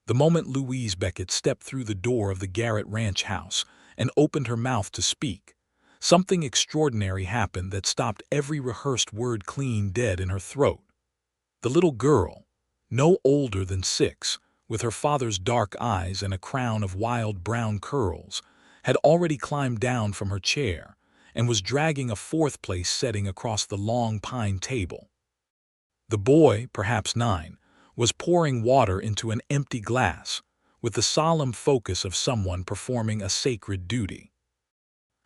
The moment Louise Beckett stepped through the door of the Garrett ranch house and opened her mouth to speak, something extraordinary happened that stopped every rehearsed word clean dead in her throat. The little girl, no older than 6, with her father's dark eyes and a crown of wild brown curls, had already climbed down from her chair and was dragging a fourth-place setting across the long pine table. The boy, perhaps 9, was pouring water into an empty glass with the solemn focus of someone performing a sacred duty.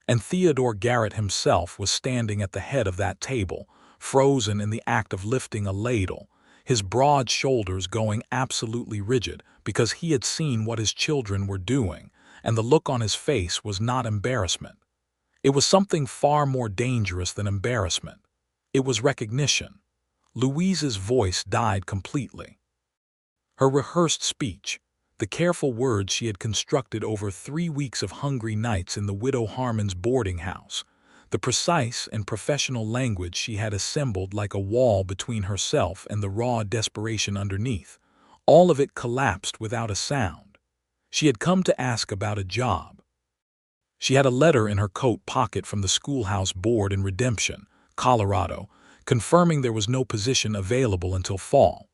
And Theodore Garrett himself was standing at the head of that table, frozen in the act of lifting a ladle, his broad shoulders going absolutely rigid because he had seen what his children were doing, and the look on his face was not embarrassment. It was something far more dangerous than embarrassment. It was recognition. Louise's voice died completely. Her rehearsed speech, the careful words she had constructed over 3 weeks of hungry nights in the widow Harmon's boarding house, the precise and professional language she had assembled like a wall between herself and the raw desperation underneath, all of it collapsed without a sound. She had come to ask about a job. She had a letter in her coat pocket from the schoolhouse board in Redemption, Colorado, confirming there was no position available until fall.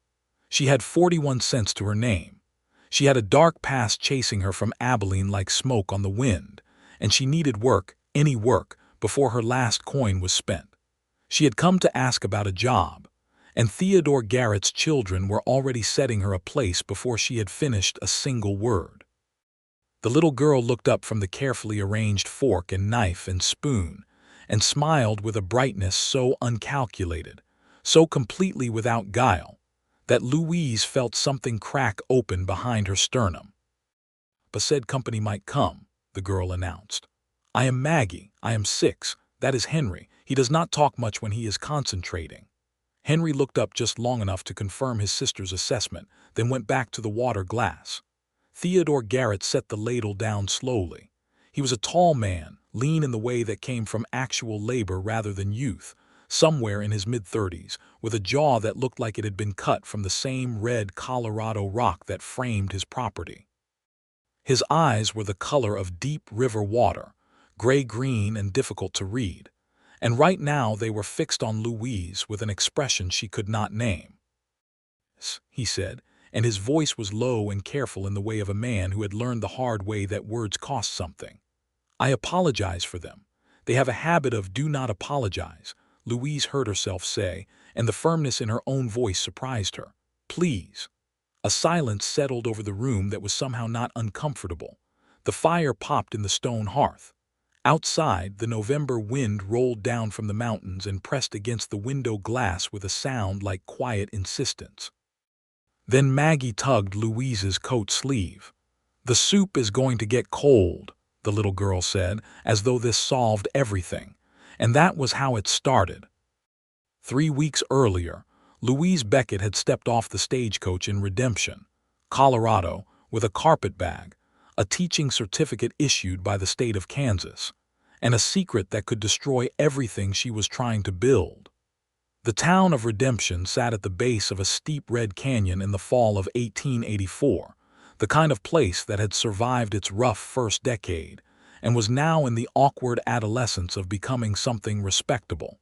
She had 41 cents to her name. She had a dark past chasing her from Abilene like smoke on the wind, and she needed work, any work, before her last coin was spent. She had come to ask about a job, and Theodore Garrett's children were already setting her a place before she had finished a single word. The little girl looked up from the carefully arranged fork and knife and spoon and smiled with a brightness so uncalculated, so completely without guile, that Louise felt something crack open behind her sternum. "But said company might come," the girl announced. "I am Maggie. I am 6. That is Henry. He does not talk much when he is concentrating." Henry looked up just long enough to confirm his sister's assessment, then went back to the water glass. Theodore Garrett set the ladle down slowly. He was a tall man, lean in the way that came from actual labor rather than youth, somewhere in his mid-30s, with a jaw that looked like it had been cut from the same red Colorado rock that framed his property. His eyes were the color of deep river water, gray-green and difficult to read, and right now they were fixed on Louise with an expression she could not name. "Yes," he said, and his voice was low and careful in the way of a man who had learned the hard way that words cost something. "I apologize for them. They have a habit of do not apologize," Louise heard herself say, and the firmness in her own voice surprised her. "Please." A silence settled over the room that was somehow not uncomfortable. The fire popped in the stone hearth. Outside, the November wind rolled down from the mountains and pressed against the window glass with a sound like quiet insistence. Then Maggie tugged Louise's coat sleeve. "The soup is going to get cold," the little girl said, as though this solved everything. And that was how it started. 3 weeks earlier, Louise Beckett had stepped off the stagecoach in Redemption, Colorado, with a carpetbag, a teaching certificate issued by the state of Kansas, and a secret that could destroy everything she was trying to build. The town of Redemption sat at the base of a steep red canyon in the fall of 1884, the kind of place that had survived its rough first decade and was now in the awkward adolescence of becoming something respectable.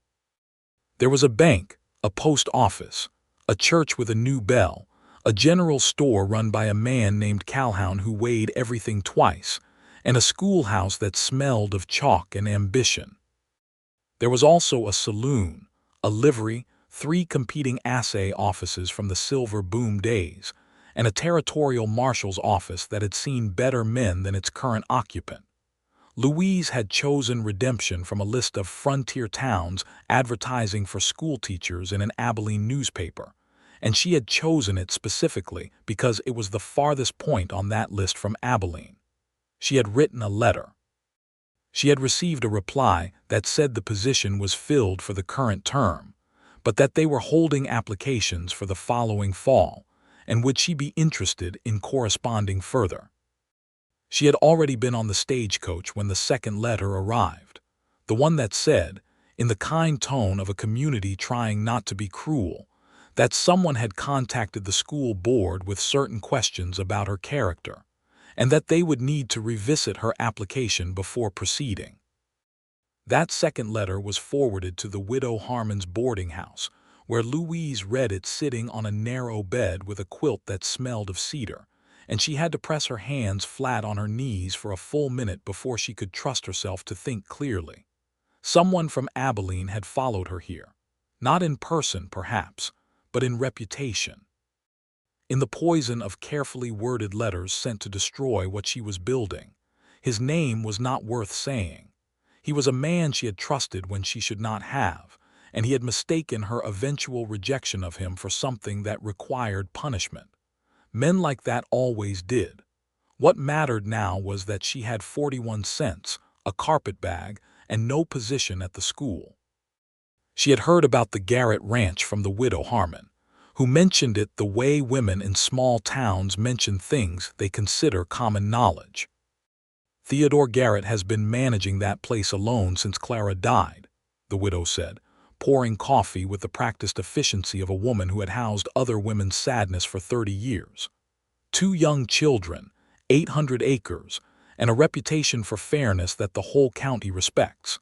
There was a bank, a post office, a church with a new bell, a general store run by a man named Calhoun who weighed everything twice, and a schoolhouse that smelled of chalk and ambition. There was also a saloon, a livery, 3 competing assay offices from the silver boom days, and a territorial marshal's office that had seen better men than its current occupant. Louise had chosen Redemption from a list of frontier towns advertising for school teachers in an Abilene newspaper, and she had chosen it specifically because it was the farthest point on that list from Abilene. She had written a letter. She had received a reply that said the position was filled for the current term, but that they were holding applications for the following fall, and would she be interested in corresponding further. She had already been on the stagecoach when the second letter arrived, the one that said, in the kind tone of a community trying not to be cruel, that someone had contacted the school board with certain questions about her character, and that they would need to revisit her application before proceeding. That second letter was forwarded to the widow Harmon's boarding house, where Louise read it sitting on a narrow bed with a quilt that smelled of cedar, and she had to press her hands flat on her knees for a full minute before she could trust herself to think clearly. Someone from Abilene had followed her here, not in person perhaps, but in reputation. In the poison of carefully worded letters sent to destroy what she was building, his name was not worth saying. He was a man she had trusted when she should not have, and he had mistaken her eventual rejection of him for something that required punishment. Men like that always did. What mattered now was that she had 41 cents, a carpetbag, and no position at the school. She had heard about the Garrett ranch from the widow Harmon, who mentioned it the way women in small towns mention things they consider common knowledge. "Theodore Garrett has been managing that place alone since Clara died," the widow said, pouring coffee with the practiced efficiency of a woman who had housed other women's sadness for 30 years. "2 young children, 800 acres, and a reputation for fairness that the whole county respects.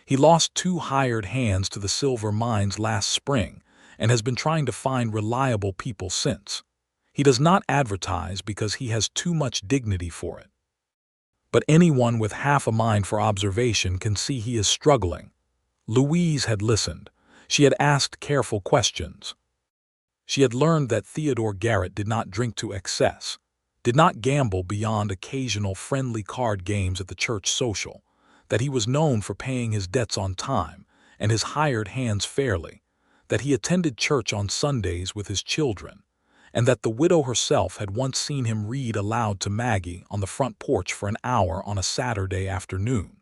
He lost 2 hired hands to the silver mines last spring and has been trying to find reliable people since. He does not advertise because he has too much dignity for it. But anyone with half a mind for observation can see he is struggling." Louise had listened. She had asked careful questions. She had learned that Theodore Garrett did not drink to excess, did not gamble beyond occasional friendly card games at the church social, that he was known for paying his debts on time and his hired hands fairly, that he attended church on Sundays with his children, and that the widow herself had once seen him read aloud to Maggie on the front porch for an hour on a Saturday afternoon.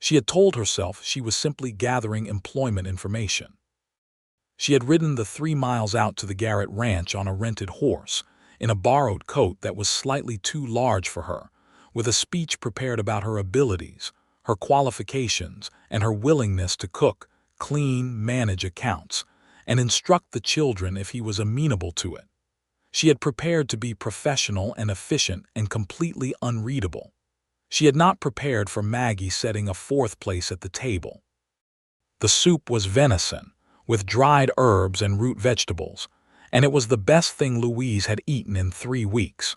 She had told herself she was simply gathering employment information. She had ridden the 3 miles out to the Garrett ranch on a rented horse, in a borrowed coat that was slightly too large for her, with a speech prepared about her abilities, her qualifications, and her willingness to cook, clean, manage accounts, and instruct the children if he was amenable to it. She had prepared to be professional and efficient and completely unreadable. She had not prepared for Maggie setting a 4th place at the table. The soup was venison, with dried herbs and root vegetables, and it was the best thing Louise had eaten in 3 weeks.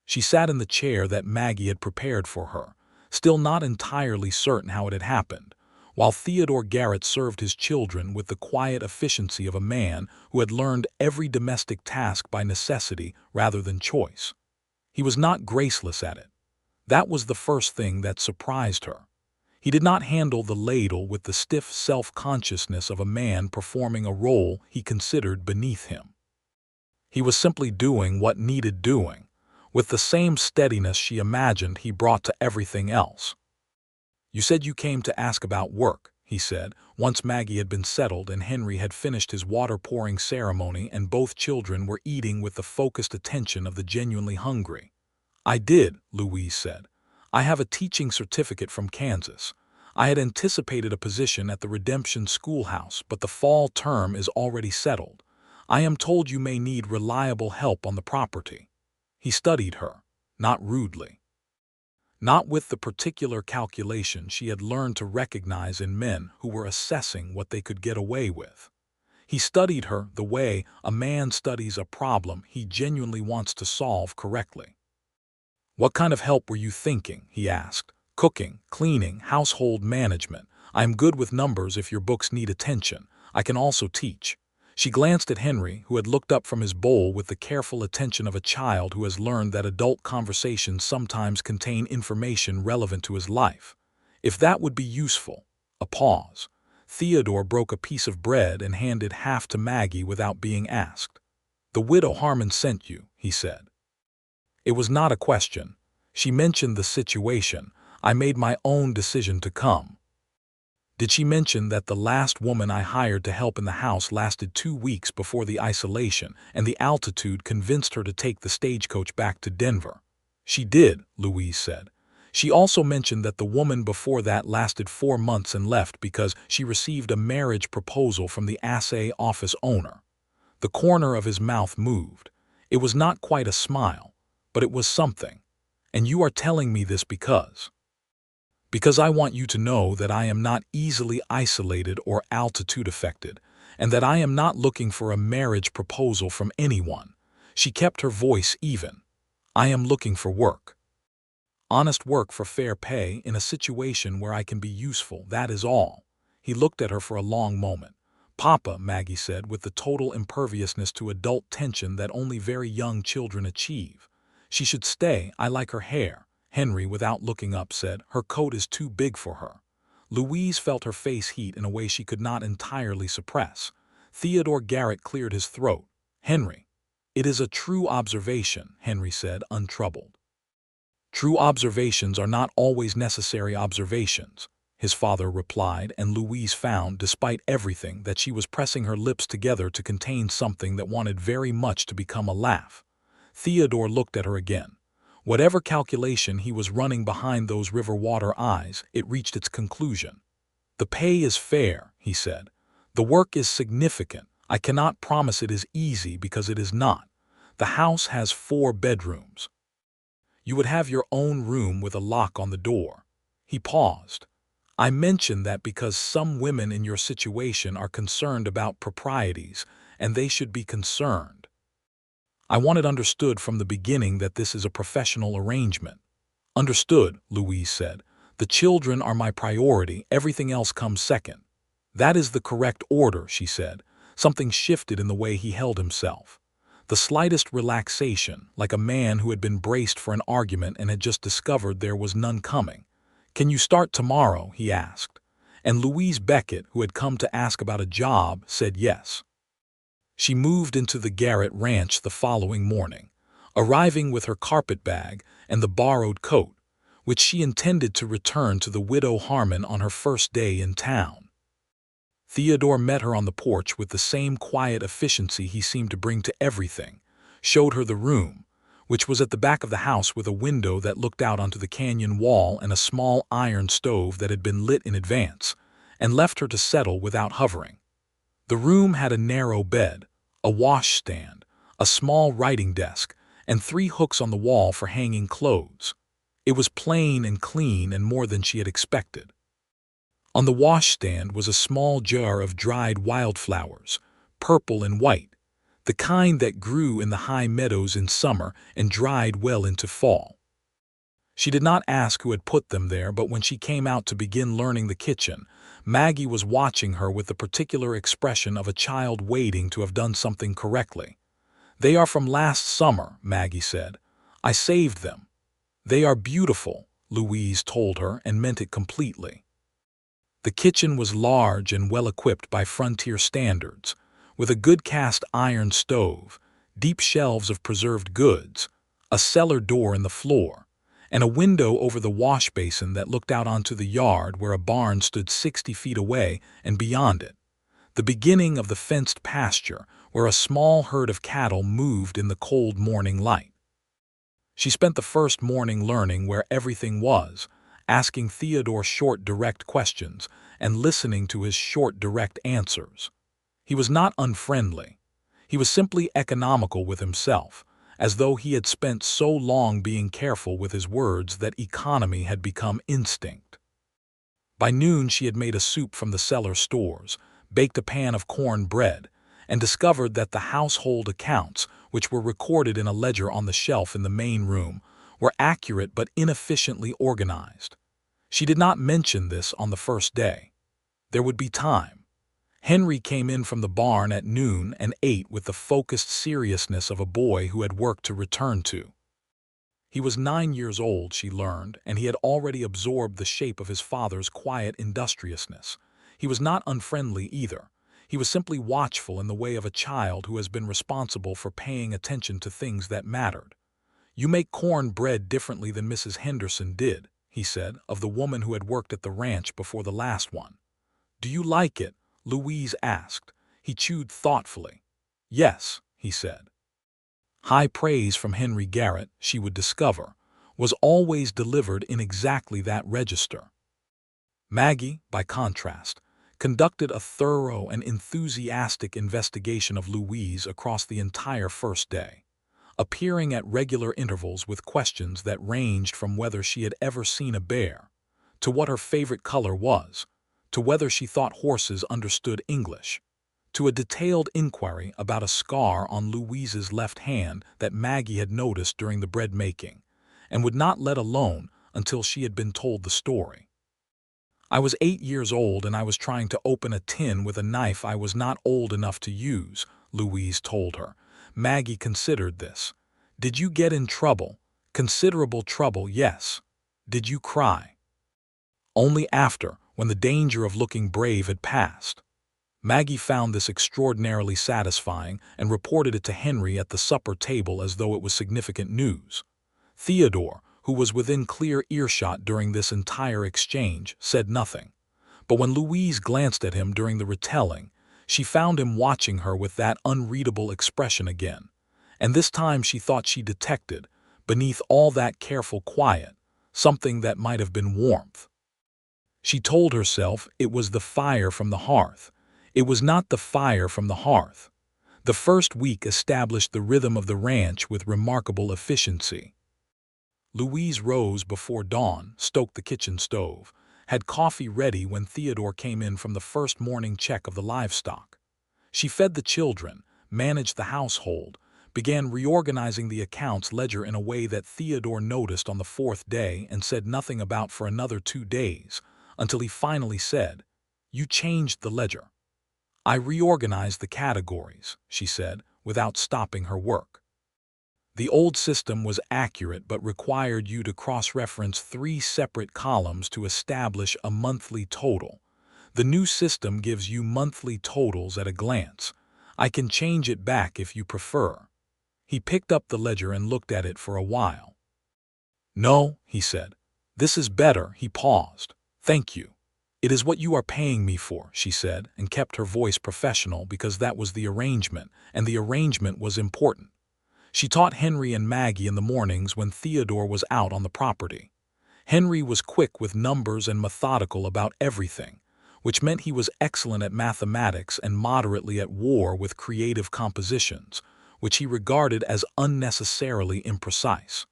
She sat in the chair that Maggie had prepared for her, still not entirely certain how it had happened, while Theodore Garrett served his children with the quiet efficiency of a man who had learned every domestic task by necessity rather than choice. He was not graceless at it. That was the first thing that surprised her. He did not handle the ladle with the stiff self-consciousness of a man performing a role he considered beneath him. He was simply doing what needed doing, with the same steadiness she imagined he brought to everything else. "You said you came to ask about work," he said, once Maggie had been settled and Henry had finished his water-pouring ceremony and both children were eating with the focused attention of the genuinely hungry. "I did," Louise said. "I have a teaching certificate from Kansas. I had anticipated a position at the Redemption Schoolhouse, but the fall term is already settled. I am told you may need reliable help on the property." He studied her, not rudely, not with the particular calculation she had learned to recognize in men who were assessing what they could get away with. He studied her the way a man studies a problem he genuinely wants to solve correctly. "What kind of help were you thinking?" he asked. "Cooking, cleaning, household management. I am good with numbers if your books need attention. I can also teach." She glanced at Henry, who had looked up from his bowl with the careful attention of a child who has learned that adult conversations sometimes contain information relevant to his life. "If that would be useful." A pause. Theodore broke a piece of bread and handed half to Maggie without being asked. "The widow Harmon sent you," he said. It was not a question. She mentioned the situation. "I made my own decision to come." "Did she mention that the last woman I hired to help in the house lasted 2 weeks before the isolation, and the altitude convinced her to take the stagecoach back to Denver?" "She did," Louise said. "She also mentioned that the woman before that lasted 4 months and left because she received a marriage proposal from the assay office owner." The corner of his mouth moved. It was not quite a smile, but it was something. And you are telling me this because I want you to know that I am not easily isolated or altitude affected, and that I am not looking for a marriage proposal from anyone. She kept her voice even. I am looking for work. Honest work for fair pay in a situation where I can be useful, that is all. He looked at her for a long moment. Papa, Maggie said, with the total imperviousness to adult tension that only very young children achieve. She should stay, I like her hair. Henry, without looking up, said, her coat is too big for her. Louise felt her face heat in a way she could not entirely suppress. Theodore Garrett cleared his throat. Henry. It is a true observation, Henry said, untroubled. True observations are not always necessary observations, his father replied, and Louise found, despite everything, that she was pressing her lips together to contain something that wanted very much to become a laugh. Theodore looked at her again. Whatever calculation he was running behind those river-water eyes, it reached its conclusion. The pay is fair, he said. The work is significant. I cannot promise it is easy because it is not. The house has 4 bedrooms. You would have your own room with a lock on the door. He paused. I mention that because some women in your situation are concerned about proprieties, and they should be concerned. I want it understood from the beginning that this is a professional arrangement. Understood, Louise said. The children are my priority, everything else comes second. That is the correct order, she said. Something shifted in the way he held himself. The slightest relaxation, like a man who had been braced for an argument and had just discovered there was none coming. Can you start tomorrow? He asked. And Louise Beckett, who had come to ask about a job, said yes. She moved into the Garrett ranch the following morning, arriving with her carpet bag and the borrowed coat, which she intended to return to the widow Harmon on her first day in town. Theodore met her on the porch with the same quiet efficiency he seemed to bring to everything, showed her the room, which was at the back of the house with a window that looked out onto the canyon wall and a small iron stove that had been lit in advance, and left her to settle without hovering. The room had a narrow bed, a washstand, a small writing desk, and 3 hooks on the wall for hanging clothes. It was plain and clean and more than she had expected. On the washstand was a small jar of dried wildflowers, purple and white, the kind that grew in the high meadows in summer and dried well into fall. She did not ask who had put them there, but when she came out to begin learning the kitchen, Maggie was watching her with the particular expression of a child waiting to have done something correctly. They are from last summer, Maggie said. I saved them. They are beautiful, Louise told her, and meant it completely. The kitchen was large and well-equipped by frontier standards, with a good cast iron stove, deep shelves of preserved goods, a cellar door in the floor, and a window over the wash basin that looked out onto the yard where a barn stood 60 feet away and beyond it, the beginning of the fenced pasture where a small herd of cattle moved in the cold morning light. She spent the first morning learning where everything was, asking Theodore short, direct questions and listening to his short, direct answers. He was not unfriendly. He was simply economical with himself, as though he had spent so long being careful with his words that economy had become instinct. By noon she had made a soup from the cellar stores, baked a pan of corn bread, and discovered that the household accounts, which were recorded in a ledger on the shelf in the main room, were accurate but inefficiently organized. She did not mention this on the first day. There would be time. Henry came in from the barn at noon and ate with the focused seriousness of a boy who had work to return to. He was 9 years old, she learned, and he had already absorbed the shape of his father's quiet industriousness. He was not unfriendly either. He was simply watchful in the way of a child who has been responsible for paying attention to things that mattered. You make corn bread differently than Mrs. Henderson did, he said, of the woman who had worked at the ranch before the last one. Do you like it? Louise asked. He chewed thoughtfully. Yes, he said. High praise from Henry Garrett, she would discover, was always delivered in exactly that register. Maggie, by contrast, conducted a thorough and enthusiastic investigation of Louise across the entire first day, appearing at regular intervals with questions that ranged from whether she had ever seen a bear, to what her favorite color was, to whether she thought horses understood English, to a detailed inquiry about a scar on Louise's left hand that Maggie had noticed during the bread making, and would not let alone until she had been told the story. "I was 8 years old and I was trying to open a tin with a knife I was not old enough to use," Louise told her. Maggie considered this. "Did you get in trouble?" "Considerable trouble, yes." "Did you cry?" "Only after, when the danger of looking brave had passed." Maggie found this extraordinarily satisfying and reported it to Henry at the supper table as though it was significant news. Theodore, who was within clear earshot during this entire exchange, said nothing. But when Louise glanced at him during the retelling, she found him watching her with that unreadable expression again. And this time she thought she detected, beneath all that careful quiet, something that might have been warmth. She told herself it was the fire from the hearth. It was not the fire from the hearth. The first week established the rhythm of the ranch with remarkable efficiency. Louise rose before dawn, stoked the kitchen stove, had coffee ready when Theodore came in from the first morning check of the livestock. She fed the children, managed the household, began reorganizing the accounts ledger in a way that Theodore noticed on the fourth day and said nothing about for another 2 days, until he finally said, "You changed the ledger." "I reorganized the categories," she said, without stopping her work. "The old system was accurate but required you to cross-reference 3 separate columns to establish a monthly total. The new system gives you monthly totals at a glance. I can change it back if you prefer." He picked up the ledger and looked at it for a while. "No," he said. "This is better." He paused. "Thank you." "It is what you are paying me for," she said, and kept her voice professional because that was the arrangement, and the arrangement was important. She taught Henry and Maggie in the mornings when Theodore was out on the property. Henry was quick with numbers and methodical about everything, which meant he was excellent at mathematics and moderately at war with creative compositions, which he regarded as unnecessarily imprecise.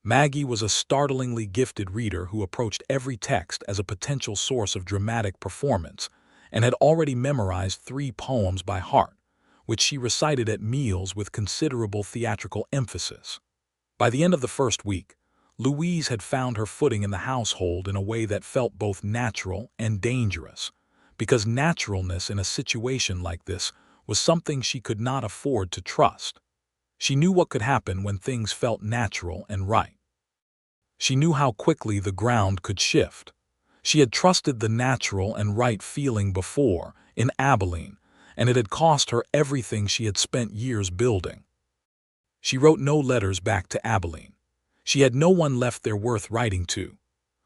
Maggie was a startlingly gifted reader who approached every text as a potential source of dramatic performance and had already memorized 3 poems by heart, which she recited at meals with considerable theatrical emphasis. By the end of the first week, Louise had found her footing in the household in a way that felt both natural and dangerous, because naturalness in a situation like this was something she could not afford to trust. She knew what could happen when things felt natural and right. She knew how quickly the ground could shift. She had trusted the natural and right feeling before, in Abilene, and it had cost her everything she had spent years building. She wrote no letters back to Abilene. She had no one left there worth writing to.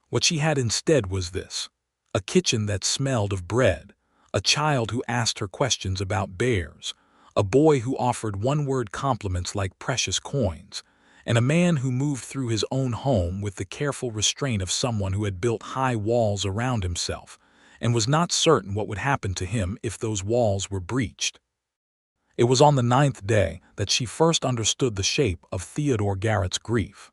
What she had instead was this: a kitchen that smelled of bread, a child who asked her questions about bears, a boy who offered one-word compliments like precious coins, and a man who moved through his own home with the careful restraint of someone who had built high walls around himself and was not certain what would happen to him if those walls were breached. It was on the 9th day that she first understood the shape of Theodore Garrett's grief.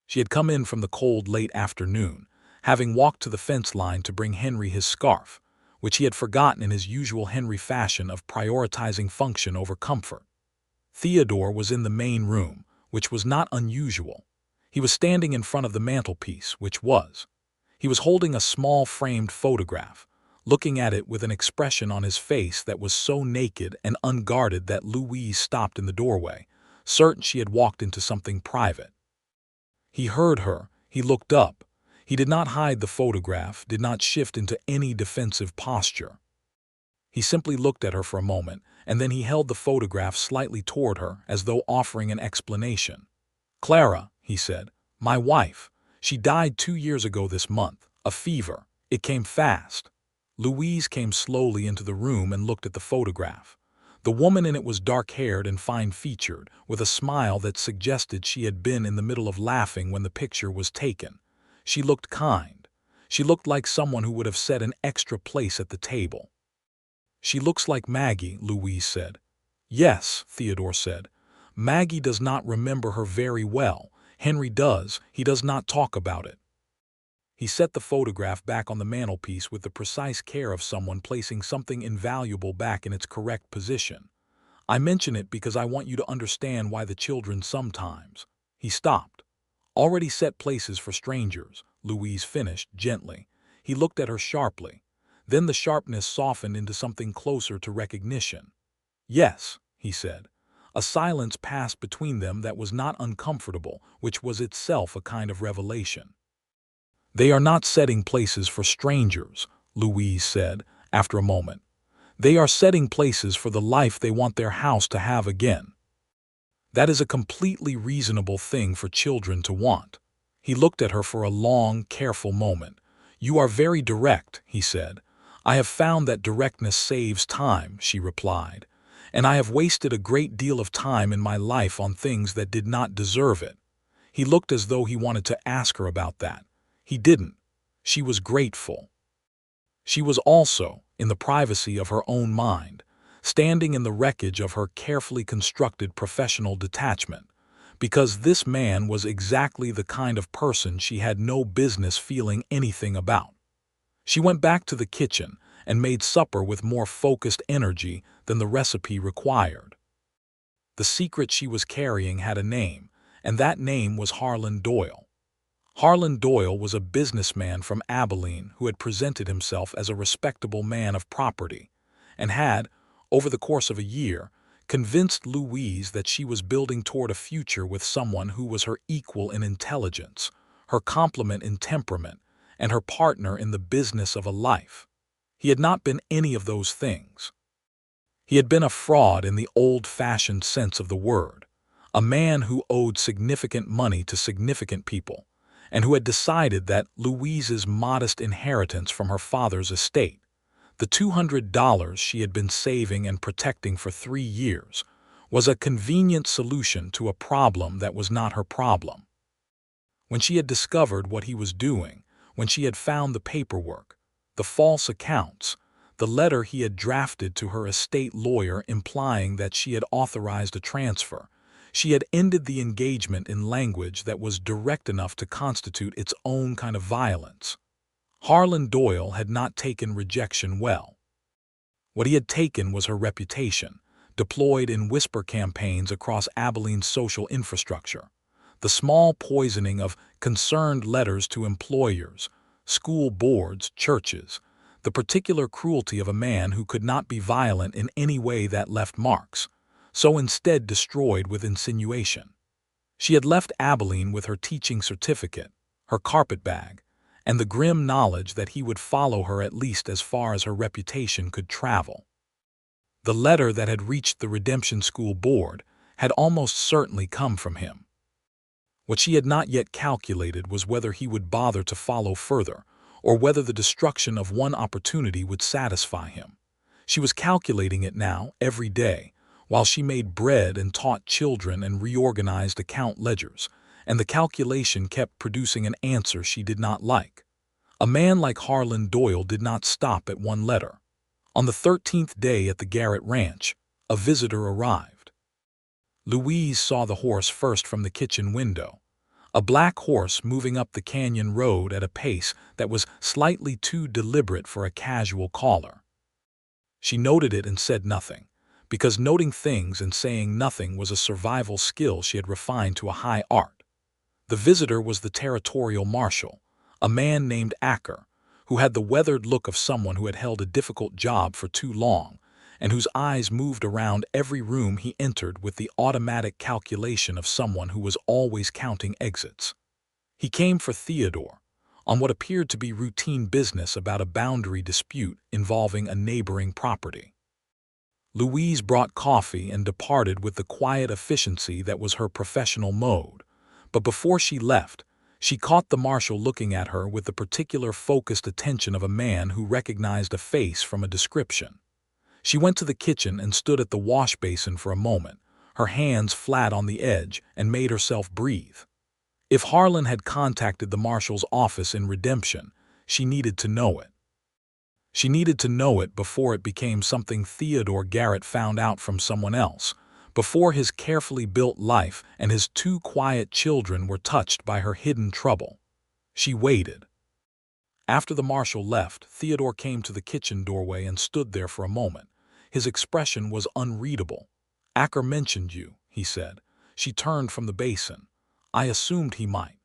She had come in from the cold late afternoon, having walked to the fence line to bring Henry his scarf, which he had forgotten in his usual Henry fashion of prioritizing function over comfort. Theodore was in the main room, which was not unusual. He was standing in front of the mantelpiece, which was. He was holding a small framed photograph, looking at it with an expression on his face that was so naked and unguarded that Louise stopped in the doorway, certain she had walked into something private. He heard her. He looked up. He did not hide the photograph, did not shift into any defensive posture. He simply looked at her for a moment, and then he held the photograph slightly toward her as though offering an explanation. "Clara," he said, "my wife. She died 2 years ago this month. A fever. It came fast." Louise came slowly into the room and looked at the photograph. The woman in it was dark-haired and fine-featured, with a smile that suggested she had been in the middle of laughing when the picture was taken. She looked kind. She looked like someone who would have set an extra place at the table. "She looks like Maggie," Louise said. "Yes," Theodore said. "Maggie does not remember her very well. Henry does. He does not talk about it." He set the photograph back on the mantelpiece with the precise care of someone placing something invaluable back in its correct position. "I mention it because I want you to understand why the children sometimes—" He stopped. "Already set places for strangers," Louise finished gently. He looked at her sharply. Then the sharpness softened into something closer to recognition. "Yes," he said. A silence passed between them that was not uncomfortable, which was itself a kind of revelation. "They are not setting places for strangers," Louise said, after a moment. "They are setting places for the life they want their house to have again. That is a completely reasonable thing for children to want." He looked at her for a long, careful moment. "You are very direct," he said. "I have found that directness saves time," she replied. "And I have wasted a great deal of time in my life on things that did not deserve it." He looked as though he wanted to ask her about that. He didn't. She was grateful. She was also, in the privacy of her own mind, standing in the wreckage of her carefully constructed professional detachment, because this man was exactly the kind of person she had no business feeling anything about. She went back to the kitchen and made supper with more focused energy than the recipe required. The secret she was carrying had a name, and that name was Harlan Doyle. Harlan Doyle was a businessman from Abilene who had presented himself as a respectable man of property, and had, over the course of a year, convinced Louise that she was building toward a future with someone who was her equal in intelligence, her complement in temperament, and her partner in the business of a life. He had not been any of those things. He had been a fraud in the old-fashioned sense of the word, a man who owed significant money to significant people, and who had decided that Louise's modest inheritance from her father's estate, the $200 she had been saving and protecting for 3 years, was a convenient solution to a problem that was not her problem. When she had discovered what he was doing, when she had found the paperwork, the false accounts, the letter he had drafted to her estate lawyer implying that she had authorized a transfer, she had ended the engagement in language that was direct enough to constitute its own kind of violence. Harlan Doyle had not taken rejection well. What he had taken was her reputation, deployed in whisper campaigns across Abilene's social infrastructure, the small poisoning of concerned letters to employers, school boards, churches, the particular cruelty of a man who could not be violent in any way that left marks, so instead destroyed with insinuation. She had left Abilene with her teaching certificate, her carpetbag, and the grim knowledge that he would follow her at least as far as her reputation could travel. The letter that had reached the Redemption School Board had almost certainly come from him. What she had not yet calculated was whether he would bother to follow further, or whether the destruction of one opportunity would satisfy him. She was calculating it now, every day, while she made bread and taught children and reorganized account ledgers, and the calculation kept producing an answer she did not like. A man like Harlan Doyle did not stop at one letter. On the 13th day at the Garrett ranch, a visitor arrived. Louise saw the horse first from the kitchen window, a black horse moving up the canyon road at a pace that was slightly too deliberate for a casual caller. She noted it and said nothing, because noting things and saying nothing was a survival skill she had refined to a high art. The visitor was the territorial marshal, a man named Acker, who had the weathered look of someone who had held a difficult job for too long, and whose eyes moved around every room he entered with the automatic calculation of someone who was always counting exits. He came for Theodore, on what appeared to be routine business about a boundary dispute involving a neighboring property. Louise brought coffee and departed with the quiet efficiency that was her professional mode, but before she left, she caught the marshal looking at her with the particular focused attention of a man who recognized a face from a description. She went to the kitchen and stood at the wash basin for a moment, her hands flat on the edge, and made herself breathe. If Harlan had contacted the marshal's office in Redemption, She needed to know it. She needed to know it before it became something Theodore Garrett found out from someone else, before his carefully built life and his two quiet children were touched by her hidden trouble. She waited. After the marshal left, Theodore came to the kitchen doorway and stood there for a moment. His expression was unreadable. "Acker mentioned you," he said. She turned from the basin. "I assumed he might.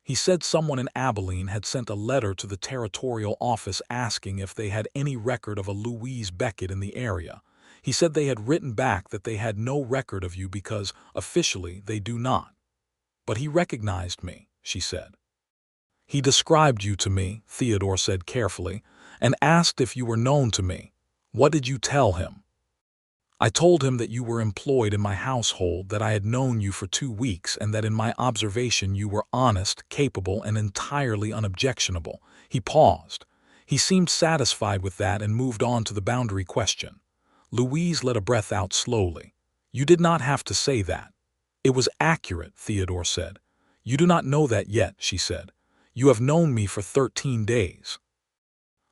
He said someone in Abilene had sent a letter to the territorial office asking if they had any record of a Louise Beckett in the area. He said they had written back that they had no record of you because, officially, they do not. But he recognized me," she said. "He described you to me," Theodore said carefully, "and asked if you were known to me. What did you tell him?" "I told him that you were employed in my household, that I had known you for 2 weeks, and that in my observation you were honest, capable, and entirely unobjectionable." He paused. He seemed satisfied with that and moved on to the boundary question. Louise let a breath out slowly. "You did not have to say that." "It was accurate," Theodore said. "You do not know that yet," she said. "You have known me for 13 days.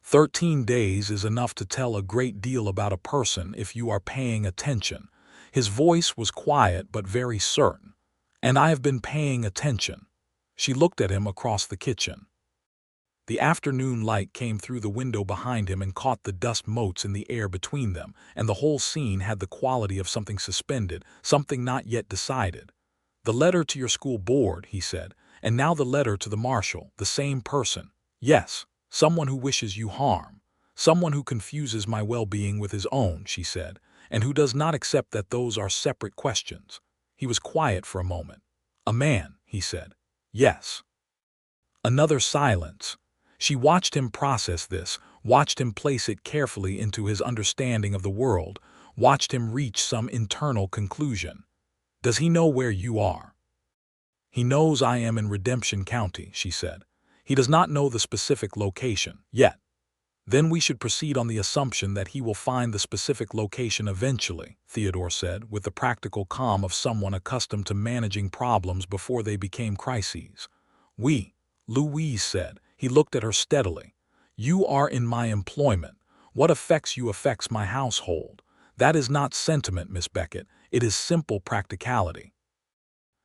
13 days is enough to tell a great deal about a person if you are paying attention." His voice was quiet but very certain. "And I have been paying attention." She looked at him across the kitchen. The afternoon light came through the window behind him and caught the dust motes in the air between them, and the whole scene had the quality of something suspended, something not yet decided. "The letter to your school board," he said, "and now the letter to the marshal, the same person. Yes, someone who wishes you harm, someone who confuses my well-being with his own," she said, "and who does not accept that those are separate questions." He was quiet for a moment. "A man," he said. "Yes." Another silence. She watched him process this, watched him place it carefully into his understanding of the world, watched him reach some internal conclusion. "Does he know where you are?" "He knows I am in Redemption County," she said. "He does not know the specific location, yet." "Then we should proceed on the assumption that he will find the specific location eventually," Theodore said, with the practical calm of someone accustomed to managing problems before they became crises. Louise said. He looked at her steadily. "You are in my employment. What affects you affects my household. That is not sentiment, Miss Beckett. It is simple practicality."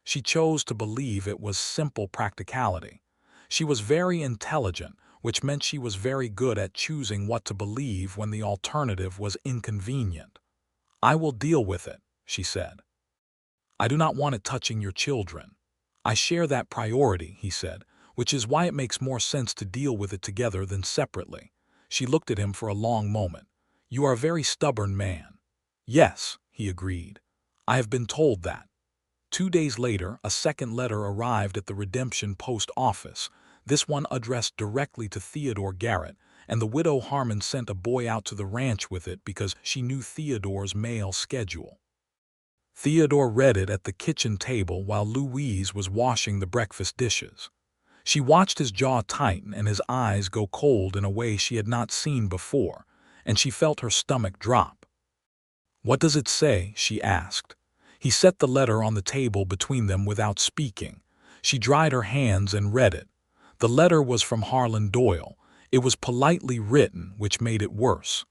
She chose to believe it was simple practicality. She was very intelligent, which meant she was very good at choosing what to believe when the alternative was inconvenient. "I will deal with it," she said. "I do not want it touching your children." "I share that priority," he said, "which is why it makes more sense to deal with it together than separately." She looked at him for a long moment. "You are a very stubborn man." "Yes," he agreed. "I have been told that." 2 days later, a second letter arrived at the Redemption Post Office, this one addressed directly to Theodore Garrett, and the widow Harmon sent a boy out to the ranch with it because she knew Theodore's mail schedule. Theodore read it at the kitchen table while Louise was washing the breakfast dishes. She watched his jaw tighten and his eyes go cold in a way she had not seen before, and she felt her stomach drop. "What does it say?" she asked. He set the letter on the table between them without speaking. She dried her hands and read it. The letter was from Harlan Doyle. It was politely written, which made it worse.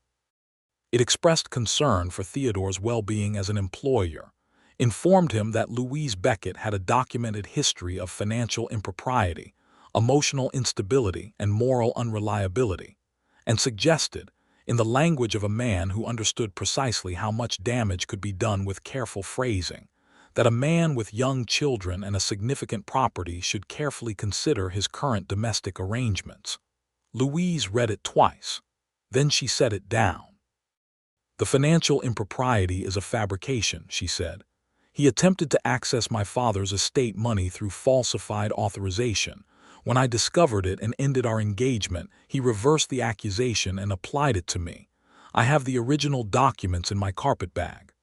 It expressed concern for Theodore's well-being as an employer, informed him that Louise Beckett had a documented history of financial impropriety, emotional instability, and moral unreliability, and suggested, in the language of a man who understood precisely how much damage could be done with careful phrasing, that a man with young children and a significant property should carefully consider his current domestic arrangements. Louise read it twice. Then she set it down. "The financial impropriety is a fabrication," she said. "He attempted to access my father's estate money through falsified authorization. When I discovered it and ended our engagement, he reversed the accusation and applied it to me. I have the original documents in my carpetbag."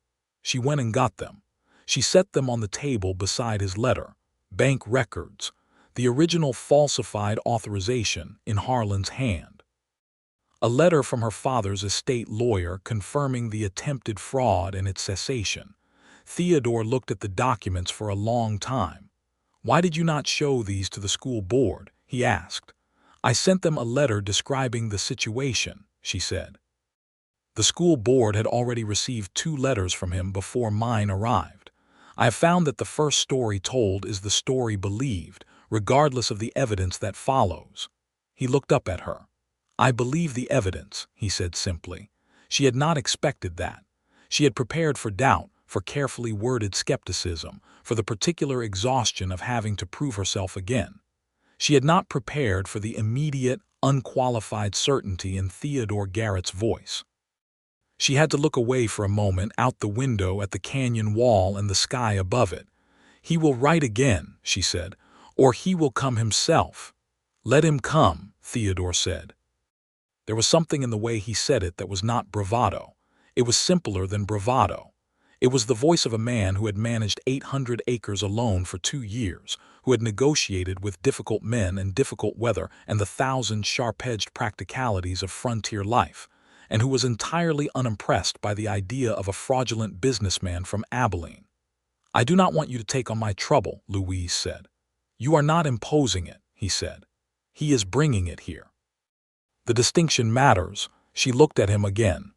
She went and got them. She set them on the table beside his letter. Bank records. The original falsified authorization in Harlan's hand. A letter from her father's estate lawyer confirming the attempted fraud and its cessation. Theodore looked at the documents for a long time. "Why did you not show these to the school board?" he asked. I sent them a letter describing the situation, she said. The school board had already received 2 letters from him before mine arrived. I have found that the first story told is the story believed, regardless of the evidence that follows. He looked up at her. I believe the evidence, he said simply. She had not expected that. She had prepared for doubt, for carefully worded skepticism, for the particular exhaustion of having to prove herself again. She had not prepared for the immediate, unqualified certainty in Theodore Garrett's voice. She had to look away for a moment out the window at the canyon wall and the sky above it. "He will write again," she said, "or he will come himself." "Let him come," Theodore said. There was something in the way he said it that was not bravado. It was simpler than bravado. It was the voice of a man who had managed 800 acres alone for 2 years, who had negotiated with difficult men and difficult weather and the 1,000 sharp-edged practicalities of frontier life, and who was entirely unimpressed by the idea of a fraudulent businessman from Abilene. "I do not want you to take on my trouble," Louise said. "You are not imposing it," he said. "He is bringing it here." The distinction matters. She looked at him again.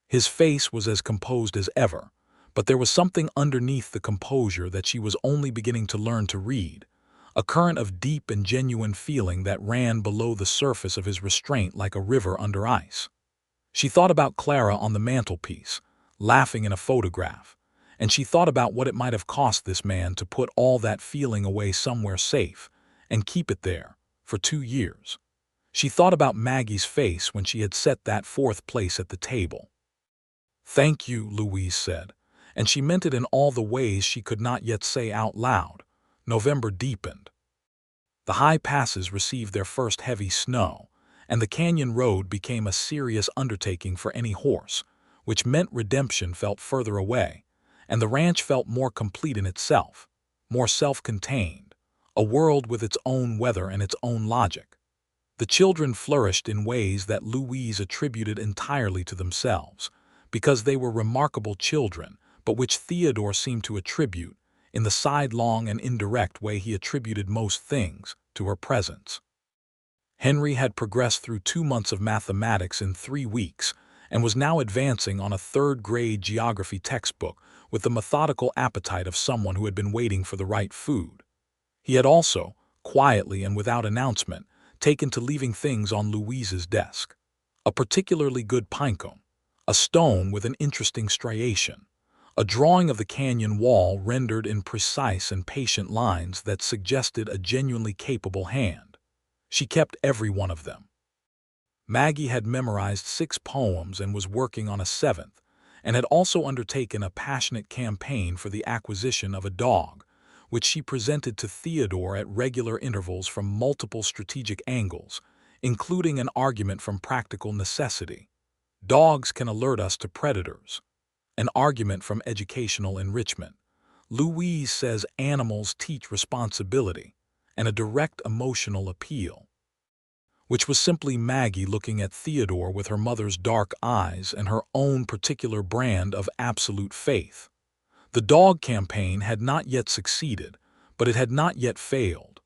His face was as composed as ever, but there was something underneath the composure that she was only beginning to learn to read, a current of deep and genuine feeling that ran below the surface of his restraint like a river under ice. She thought about Clara on the mantelpiece, laughing in a photograph, and she thought about what it might have cost this man to put all that feeling away somewhere safe and keep it there for 2 years. She thought about Maggie's face when she had set that 4th place at the table. "Thank you," Louise said, and she meant it in all the ways she could not yet say out loud. November deepened. The high passes received their first heavy snow, and the canyon road became a serious undertaking for any horse, which meant redemption felt further away, and the ranch felt more complete in itself, more self-contained, a world with its own weather and its own logic. The children flourished in ways that Louise attributed entirely to themselves, because they were remarkable children, but which Theodore seemed to attribute, in the sidelong and indirect way he attributed most things, to her presence. Henry had progressed through 2 months of mathematics in 3 weeks and was now advancing on a 3rd-grade geography textbook with the methodical appetite of someone who had been waiting for the right food. He had also, quietly and without announcement, taken to leaving things on Louise's desk. A particularly good pinecone, a stone with an interesting striation, a drawing of the canyon wall rendered in precise and patient lines that suggested a genuinely capable hand. She kept every one of them. Maggie had memorized 6 poems and was working on a 7th, and had also undertaken a passionate campaign for the acquisition of a dog, which she presented to Theodore at regular intervals from multiple strategic angles, including an argument from practical necessity. Dogs can alert us to predators. An argument from educational enrichment. Louise says animals teach responsibility, and a direct emotional appeal. Which was simply Maggie looking at Theodore with her mother's dark eyes and her own particular brand of absolute faith. The dog campaign had not yet succeeded, but it had not yet failed.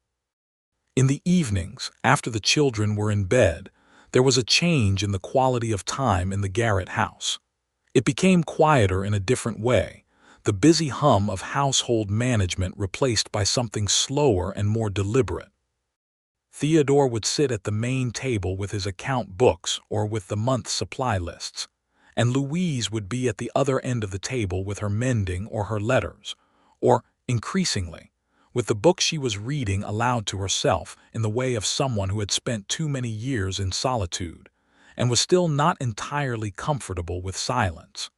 In the evenings, after the children were in bed, there was a change in the quality of time in the Garrett house. It became quieter in a different way, the busy hum of household management replaced by something slower and more deliberate. Theodore would sit at the main table with his account books or with the month's supply lists, and Louise would be at the other end of the table with her mending or her letters, or, increasingly, with the book she was reading aloud to herself in the way of someone who had spent too many years in solitude, and was still not entirely comfortable with silence.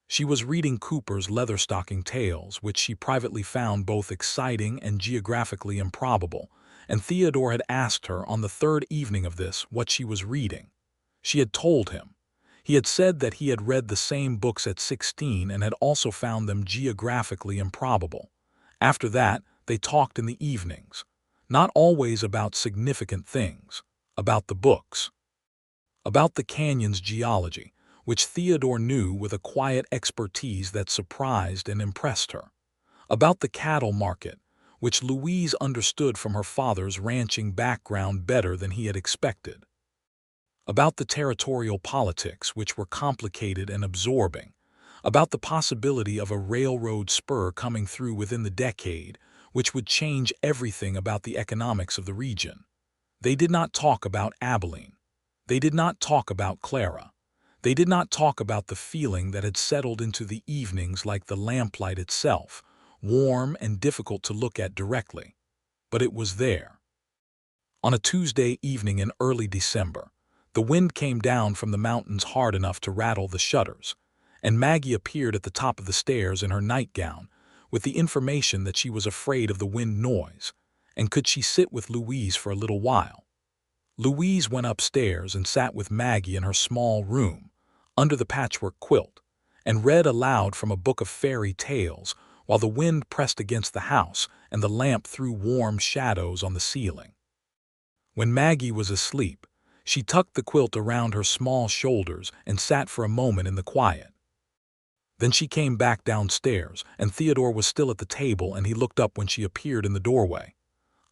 She was reading Cooper's Leatherstocking Tales, which she privately found both exciting and geographically improbable, and Theodore had asked her on the 3rd evening of this what she was reading. She had told him. He had said that he had read the same books at 16 and had also found them geographically improbable. After that, they talked in the evenings, not always about significant things, about the books. About the canyon's geology, which Theodore knew with a quiet expertise that surprised and impressed her. About the cattle market, which Louise understood from her father's ranching background better than he had expected. About the territorial politics, which were complicated and absorbing, about the possibility of a railroad spur coming through within the decade, which would change everything about the economics of the region. They did not talk about Abilene. They did not talk about Clara. They did not talk about the feeling that had settled into the evenings like the lamplight itself, warm and difficult to look at directly. But it was there. On a Tuesday evening in early December, the wind came down from the mountains hard enough to rattle the shutters, and Maggie appeared at the top of the stairs in her nightgown, with the information that she was afraid of the wind noise, and could she sit with Louise for a little while. Louise went upstairs and sat with Maggie in her small room, under the patchwork quilt, and read aloud from a book of fairy tales while the wind pressed against the house and the lamp threw warm shadows on the ceiling. When Maggie was asleep, she tucked the quilt around her small shoulders and sat for a moment in the quiet. Then she came back downstairs, and Theodore was still at the table, and he looked up when she appeared in the doorway.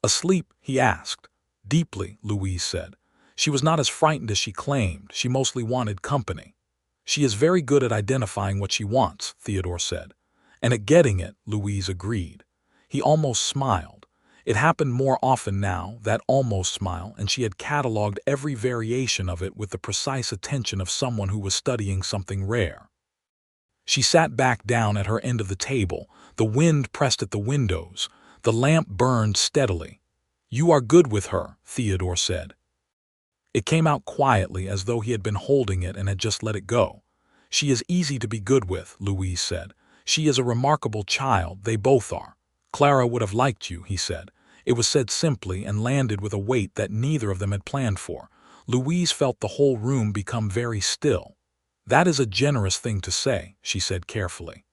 "Asleep?" he asked. "Deeply," Louise said. She was not as frightened as she claimed. She mostly wanted company. "She is very good at identifying what she wants," Theodore said. "And at getting it," Louise agreed. He almost smiled. It happened more often now, that almost smile, and she had catalogued every variation of it with the precise attention of someone who was studying something rare. She sat back down at her end of the table. The wind pressed at the windows. The lamp burned steadily. "You are good with her," Theodore said. It came out quietly, as though he had been holding it and had just let it go. "She is easy to be good with," Louise said. "She is a remarkable child, they both are. Clara would have liked you," he said. It was said simply and landed with a weight that neither of them had planned for. Louise felt the whole room become very still. "That is a generous thing to say," she said carefully.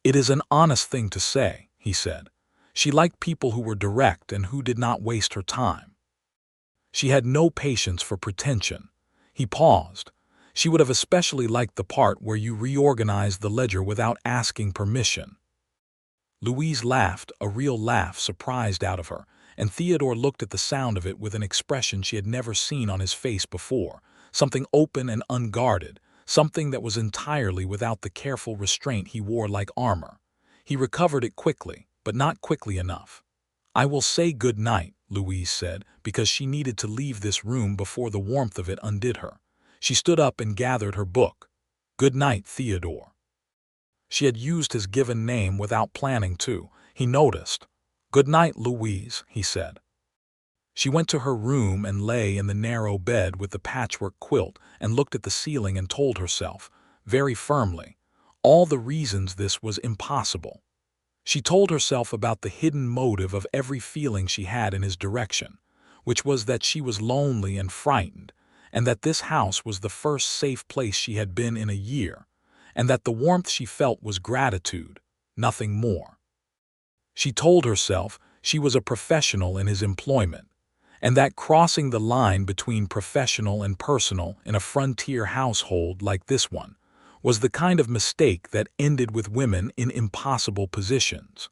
"It is an honest thing to say," he said. She liked people who were direct and who did not waste her time. She had no patience for pretension. He paused. She would have especially liked the part where you reorganized the ledger without asking permission. Louise laughed, a real laugh surprised out of her, and Theodore looked at the sound of it with an expression she had never seen on his face before, something open and unguarded, something that was entirely without the careful restraint he wore like armor. He recovered it quickly, but not quickly enough. "I will say good night," Louise said, because she needed to leave this room before the warmth of it undid her. She stood up and gathered her book. "Good night, Theodore." She had used his given name without planning to. He noticed. "Good night, Louise," he said. She went to her room and lay in the narrow bed with the patchwork quilt and looked at the ceiling and told herself, very firmly, all the reasons this was impossible. She told herself about the hidden motive of every feeling she had in his direction, which was that she was lonely and frightened, and that this house was the first safe place she had been in a year, and that the warmth she felt was gratitude, nothing more. She told herself she was a professional in his employment, and that crossing the line between professional and personal in a frontier household like this one was the kind of mistake that ended with women in impossible positions.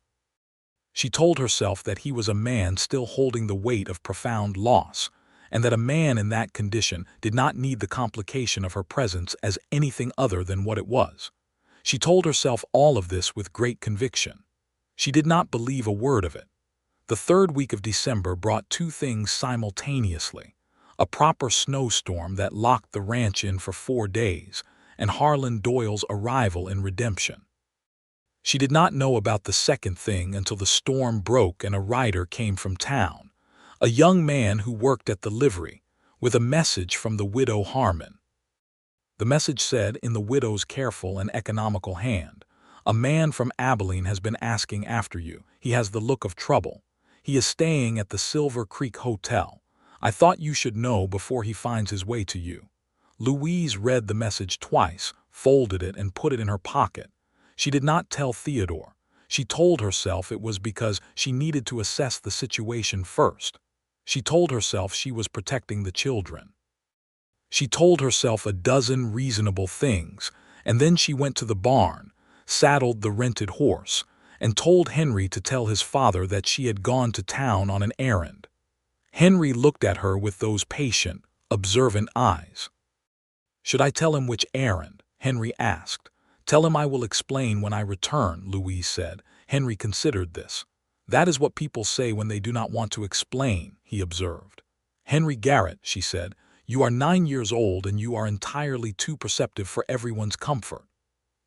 She told herself that he was a man still holding the weight of profound loss, and that a man in that condition did not need the complication of her presence as anything other than what it was. She told herself all of this with great conviction. She did not believe a word of it. The third week of December brought two things simultaneously: a proper snowstorm that locked the ranch in for 4 days, and Harlan Doyle's arrival in Redemption. She did not know about the second thing until the storm broke and a rider came from town, a young man who worked at the livery, with a message from the widow Harmon. The message said, in the widow's careful and economical hand, "A man from Abilene has been asking after you. He has the look of trouble. He is staying at the Silver Creek Hotel. I thought you should know before he finds his way to you." Louise read the message twice, folded it, and put it in her pocket. She did not tell Theodore. She told herself it was because she needed to assess the situation first. She told herself she was protecting the children. She told herself a dozen reasonable things, and then she went to the barn, saddled the rented horse, and told Henry to tell his father that she had gone to town on an errand. Henry looked at her with those patient, observant eyes. "Should I tell him which errand?" Henry asked. "Tell him I will explain when I return," Louise said. Henry considered this. "That is what people say when they do not want to explain," he observed. "Henry Garrett," she said, "you are 9 years old and you are entirely too perceptive for everyone's comfort."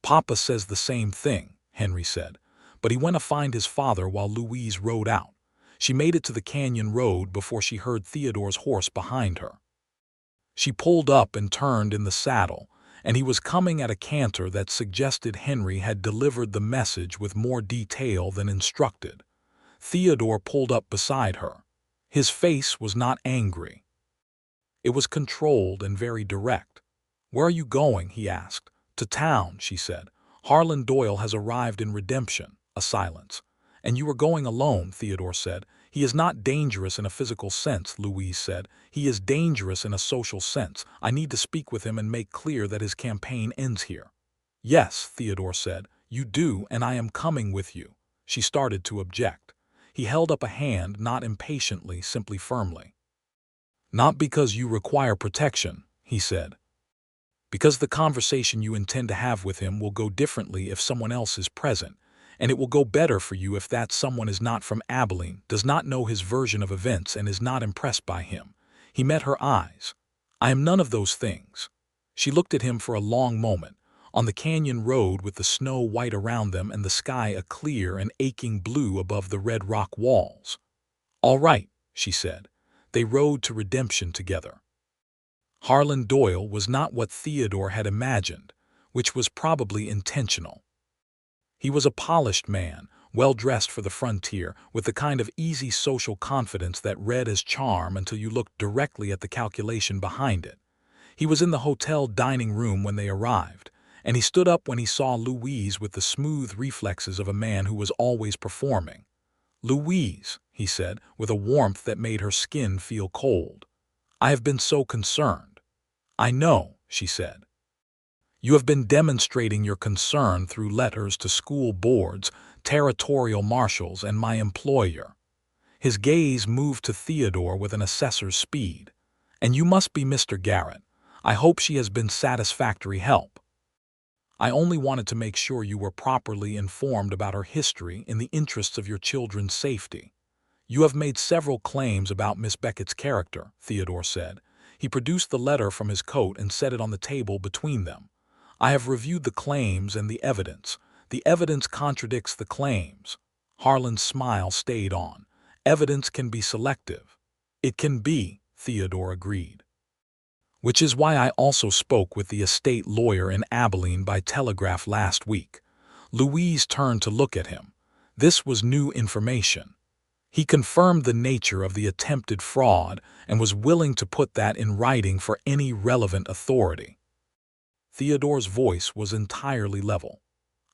"Papa says the same thing," Henry said, but he went to find his father while Louise rode out. She made it to the canyon road before she heard Theodore's horse behind her. She pulled up and turned in the saddle, and he was coming at a canter that suggested Henry had delivered the message with more detail than instructed. Theodore pulled up beside her. His face was not angry. It was controlled and very direct. "Where are you going?" he asked. "To town," she said. "Harlan Doyle has arrived in Redemption." A silence. "And you are going alone," Theodore said. "He is not dangerous in a physical sense," Louise said. "He is dangerous in a social sense. I need to speak with him and make clear that his campaign ends here." "Yes," Theodore said, "you do, and I am coming with you." She started to object. He held up a hand, not impatiently, simply firmly. "Not because you require protection," he said. "Because the conversation you intend to have with him will go differently if someone else is present. And it will go better for you if that someone is not from Abilene, does not know his version of events, and is not impressed by him." He met her eyes. "I am none of those things." She looked at him for a long moment. On the canyon road with the snow white around them and the sky a clear and aching blue above the red rock walls. "All right," she said. They rode to Redemption together. Harlan Doyle was not what Theodore had imagined, which was probably intentional. He was a polished man, well-dressed for the frontier, with the kind of easy social confidence that read as charm until you looked directly at the calculation behind it. He was in the hotel dining room when they arrived, and he stood up when he saw Louise with the smooth reflexes of a man who was always performing. "Louise," he said, with a warmth that made her skin feel cold. "I have been so concerned." "I know," she said. "You have been demonstrating your concern through letters to school boards, territorial marshals, and my employer." His gaze moved to Theodore with an assessor's speed. "And you must be Mr. Garrett. I hope she has been satisfactory help." "I only wanted to make sure you were properly informed about her history in the interests of your children's safety." "You have made several claims about Miss Beckett's character," Theodore said. He produced the letter from his coat and set it on the table between them. "I have reviewed the claims and the evidence. The evidence contradicts the claims." Harlan's smile stayed on. "Evidence can be selective." "It can be," Theodore agreed. "Which is why I also spoke with the estate lawyer in Abilene by telegraph last week." Louise turned to look at him. This was new information. He confirmed the nature of the attempted fraud and was willing to put that in writing for any relevant authority. Theodore's voice was entirely level.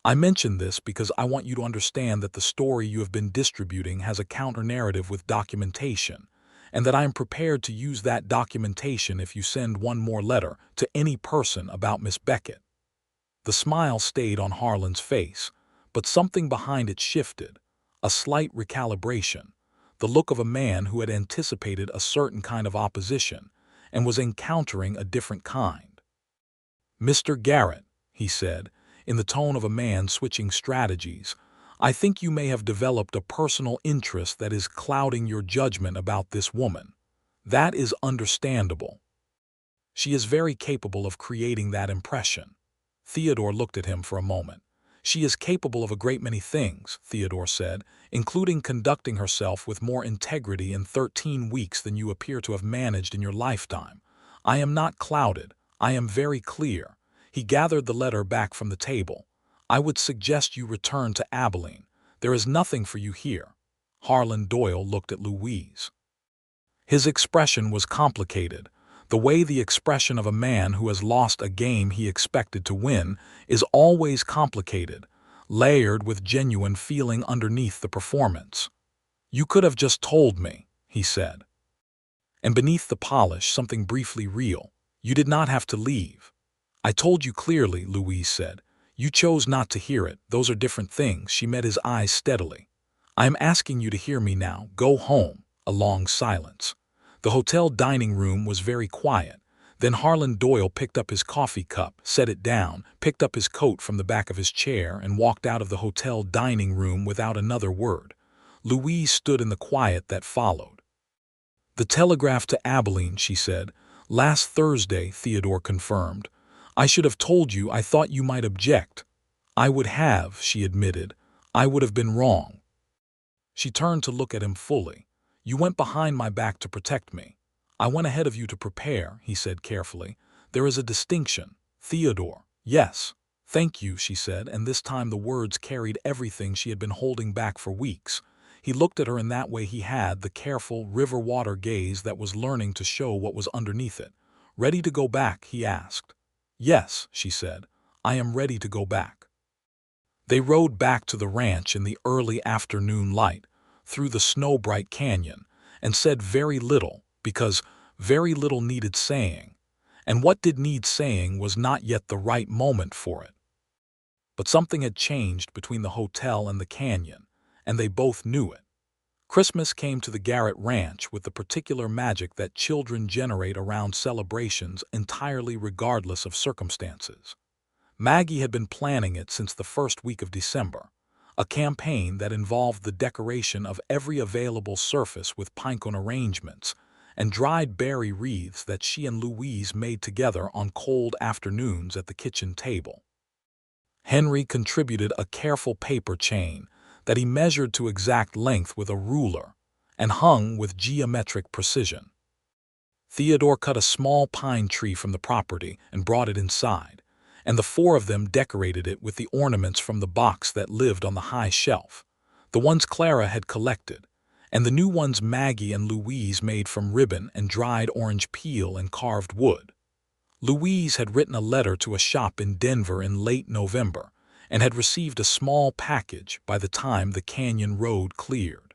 "I mention this because I want you to understand that the story you have been distributing has a counter-narrative with documentation, and that I am prepared to use that documentation if you send one more letter to any person about Miss Beckett." The smile stayed on Harlan's face, but something behind it shifted, a slight recalibration, the look of a man who had anticipated a certain kind of opposition and was encountering a different kind. "Mr. Garrett," he said, in the tone of a man switching strategies, "I think you may have developed a personal interest that is clouding your judgment about this woman. That is understandable. She is very capable of creating that impression." Theodore looked at him for a moment. "She is capable of a great many things," Theodore said, "including conducting herself with more integrity in 13 weeks than you appear to have managed in your lifetime. I am not clouded. I am very clear." He gathered the letter back from the table. "I would suggest you return to Abilene. There is nothing for you here." Harlan Doyle looked at Louise. His expression was complicated, the way the expression of a man who has lost a game he expected to win is always complicated, layered with genuine feeling underneath the performance. "You could have just told me," he said. And beneath the polish, something briefly real. "You did not have to leave." "I told you clearly," Louise said. You chose not to hear it. Those are different things. She met his eyes steadily. I am asking you to hear me now. Go home. A long silence. The hotel dining room was very quiet. Then Harlan Doyle picked up his coffee cup, set it down, picked up his coat from the back of his chair, and walked out of the hotel dining room without another word. Louise stood in the quiet that followed. The telegraph to Abilene, she said. Last Thursday, Theodore confirmed. I should have told you. I thought you might object. I would have, she admitted. I would have been wrong. She turned to look at him fully. You went behind my back to protect me. I went ahead of you to prepare, he said carefully. There is a distinction. Theodore. Yes. Thank you, she said, and this time the words carried everything she had been holding back for weeks. He looked at her in that way he had, the careful, river-water gaze that was learning to show what was underneath it. Ready to go back, he asked. Yes, she said. I am ready to go back. They rode back to the ranch in the early afternoon light, through the snow-bright canyon, and said very little, because very little needed saying, and what did need saying was not yet the right moment for it. But something had changed between the hotel and the canyon, and they both knew it. Christmas came to the Garrett ranch with the particular magic that children generate around celebrations entirely regardless of circumstances. Maggie had been planning it since the first week of December, a campaign that involved the decoration of every available surface with pinecone arrangements and dried berry wreaths that she and Louise made together on cold afternoons at the kitchen table. Henry contributed a careful paper chain that he measured to exact length with a ruler and hung with geometric precision. Theodore cut a small pine tree from the property and brought it inside, and the four of them decorated it with the ornaments from the box that lived on the high shelf, the ones Clara had collected, and the new ones Maggie and Louise made from ribbon and dried orange peel and carved wood. Louise had written a letter to a shop in Denver in late November and had received a small package by the time the canyon road cleared.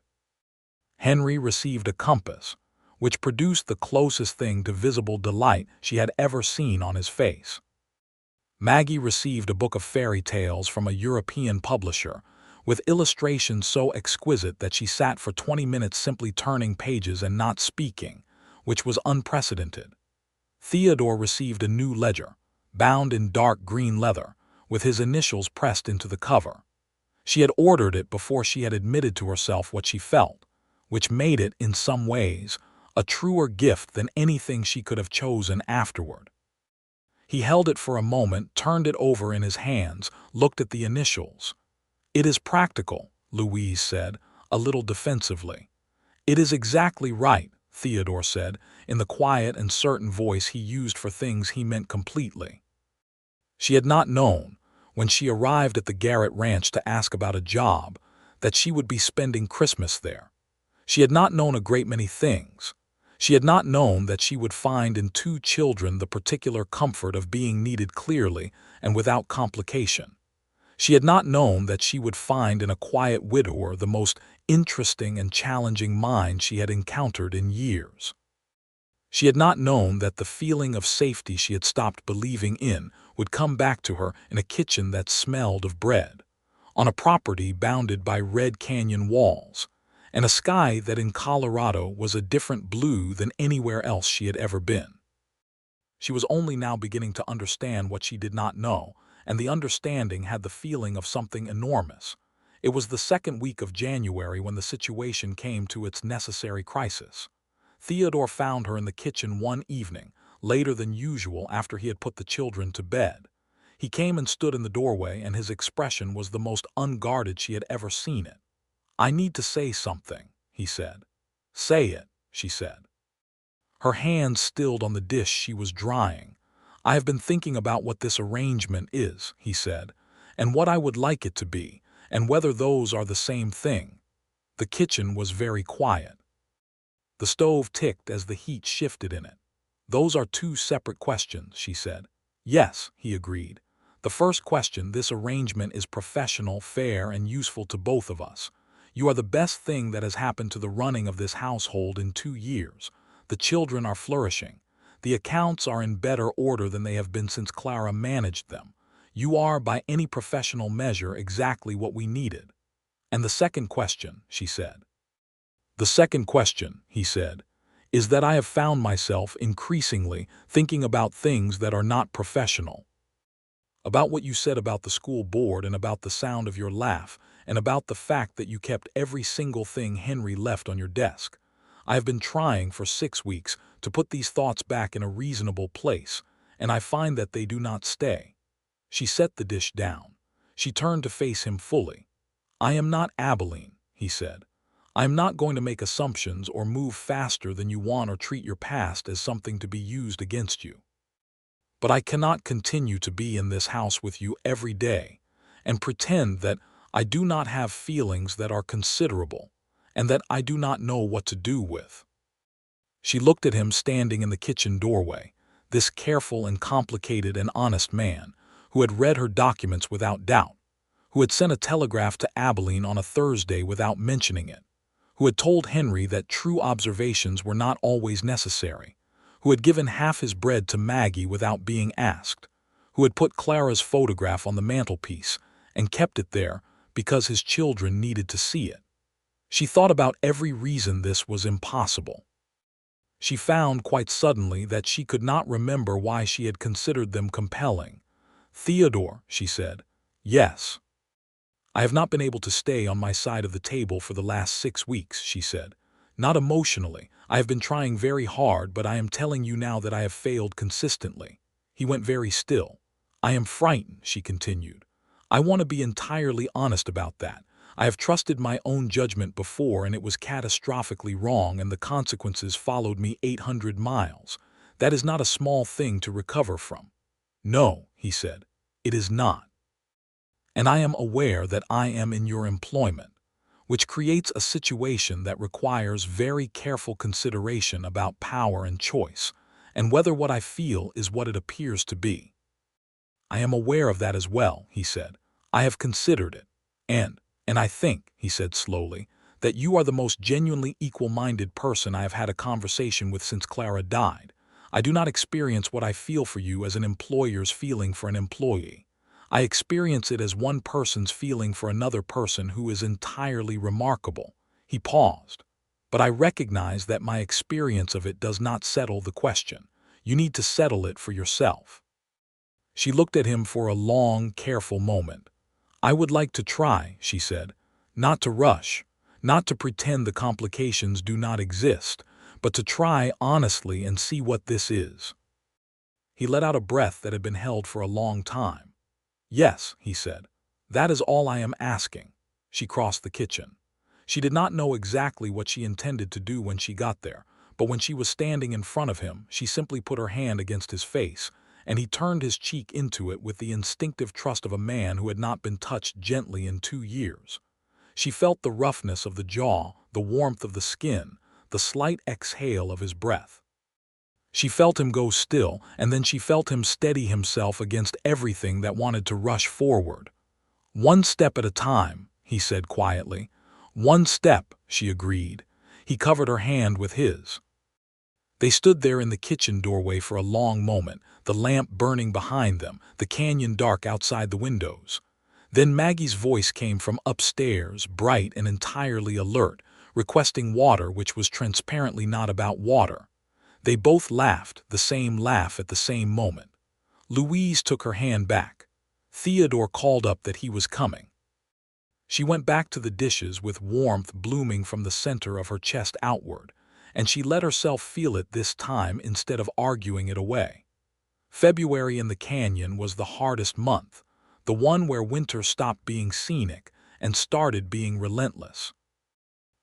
Henry received a compass, which produced the closest thing to visible delight she had ever seen on his face. Maggie received a book of fairy tales from a European publisher, with illustrations so exquisite that she sat for 20 minutes simply turning pages and not speaking, which was unprecedented. Theodore received a new ledger, bound in dark green leather, with his initials pressed into the cover. She had ordered it before she had admitted to herself what she felt, which made it, in some ways, a truer gift than anything she could have chosen afterward. He held it for a moment, turned it over in his hands, looked at the initials. It is practical, Louise said, a little defensively. It is exactly right, Theodore said, in the quiet and certain voice he used for things he meant completely. She had not known, when she arrived at the Garrett ranch to ask about a job, that she would be spending Christmas there. She had not known a great many things. She had not known that she would find in two children the particular comfort of being needed clearly and without complication. She had not known that she would find in a quiet widower the most interesting and challenging mind she had encountered in years. She had not known that the feeling of safety she had stopped believing in would come back to her in a kitchen that smelled of bread, on a property bounded by Red Canyon walls, and a sky that in Colorado was a different blue than anywhere else she had ever been. She was only now beginning to understand what she did not know, and the understanding had the feeling of something enormous. It was the second week of January when the situation came to its necessary crisis. Theodore found her in the kitchen one evening, later than usual after he had put the children to bed. He came and stood in the doorway, and his expression was the most unguarded she had ever seen it. "I need to say something," he said. "Say it," she said. Her hands stilled on the dish she was drying. "I have been thinking about what this arrangement is," he said, "and what I would like it to be, and whether those are the same thing." The kitchen was very quiet. The stove ticked as the heat shifted in it. "Those are two separate questions," she said. "Yes," he agreed. "The first question, this arrangement is professional, fair, and useful to both of us. You are the best thing that has happened to the running of this household in 2 years. The children are flourishing. The accounts are in better order than they have been since Clara managed them. You are, by any professional measure, exactly what we needed. And the second question, she said. The second question, he said, is that I have found myself increasingly thinking about things that are not professional. About what you said about the school board and about the sound of your laugh and about the fact that you kept every single thing Henry left on your desk. I have been trying for 6 weeks to put these thoughts back in a reasonable place, and I find that they do not stay. She set the dish down. She turned to face him fully. I am not Abilene, he said. I am not going to make assumptions or move faster than you want or treat your past as something to be used against you. But I cannot continue to be in this house with you every day and pretend that I do not have feelings that are considerable and that I do not know what to do with. She looked at him standing in the kitchen doorway, this careful and complicated and honest man who had read her documents without doubt, who had sent a telegraph to Abilene on a Thursday without mentioning it, who had told Henry that true observations were not always necessary, who had given half his bread to Maggie without being asked, who had put Clara's photograph on the mantelpiece and kept it there because his children needed to see it. She thought about every reason this was impossible. She found quite suddenly that she could not remember why she had considered them compelling. Theodore, she said. Yes. I have not been able to stay on my side of the table for the last 6 weeks, she said. Not emotionally. I have been trying very hard, but I am telling you now that I have failed consistently. He went very still. I am frightened, she continued. I want to be entirely honest about that. I have trusted my own judgment before, and it was catastrophically wrong, and the consequences followed me 800 miles. That is not a small thing to recover from. No, he said, it is not. And I am aware that I am in your employment, which creates a situation that requires very careful consideration about power and choice, and whether what I feel is what it appears to be. I am aware of that as well, he said. I have considered it. And I think, he said slowly, that you are the most genuinely equal-minded person I have had a conversation with since Clara died. I do not experience what I feel for you as an employer's feeling for an employee. I experience it as one person's feeling for another person who is entirely remarkable. He paused. But I recognize that my experience of it does not settle the question. You need to settle it for yourself. She looked at him for a long, careful moment. I would like to try, she said, not to rush, not to pretend the complications do not exist, but to try honestly and see what this is. He let out a breath that had been held for a long time. Yes, he said, that is all I am asking. She crossed the kitchen. She did not know exactly what she intended to do when she got there, but when she was standing in front of him, she simply put her hand against his face, and he turned his cheek into it with the instinctive trust of a man who had not been touched gently in 2 years. She felt the roughness of the jaw, the warmth of the skin, the slight exhale of his breath. She felt him go still, and then she felt him steady himself against everything that wanted to rush forward. One step at a time, he said quietly. One step, she agreed. He covered her hand with his. They stood there in the kitchen doorway for a long moment, the lamp burning behind them, the canyon dark outside the windows. Then Maggie's voice came from upstairs, bright and entirely alert, requesting water which was transparently not about water. They both laughed, the same laugh at the same moment. Louise took her hand back. Theodore called up that he was coming. She went back to the dishes with warmth blooming from the center of her chest outward, and she let herself feel it this time instead of arguing it away. February in the canyon was the hardest month, the one where winter stopped being scenic and started being relentless.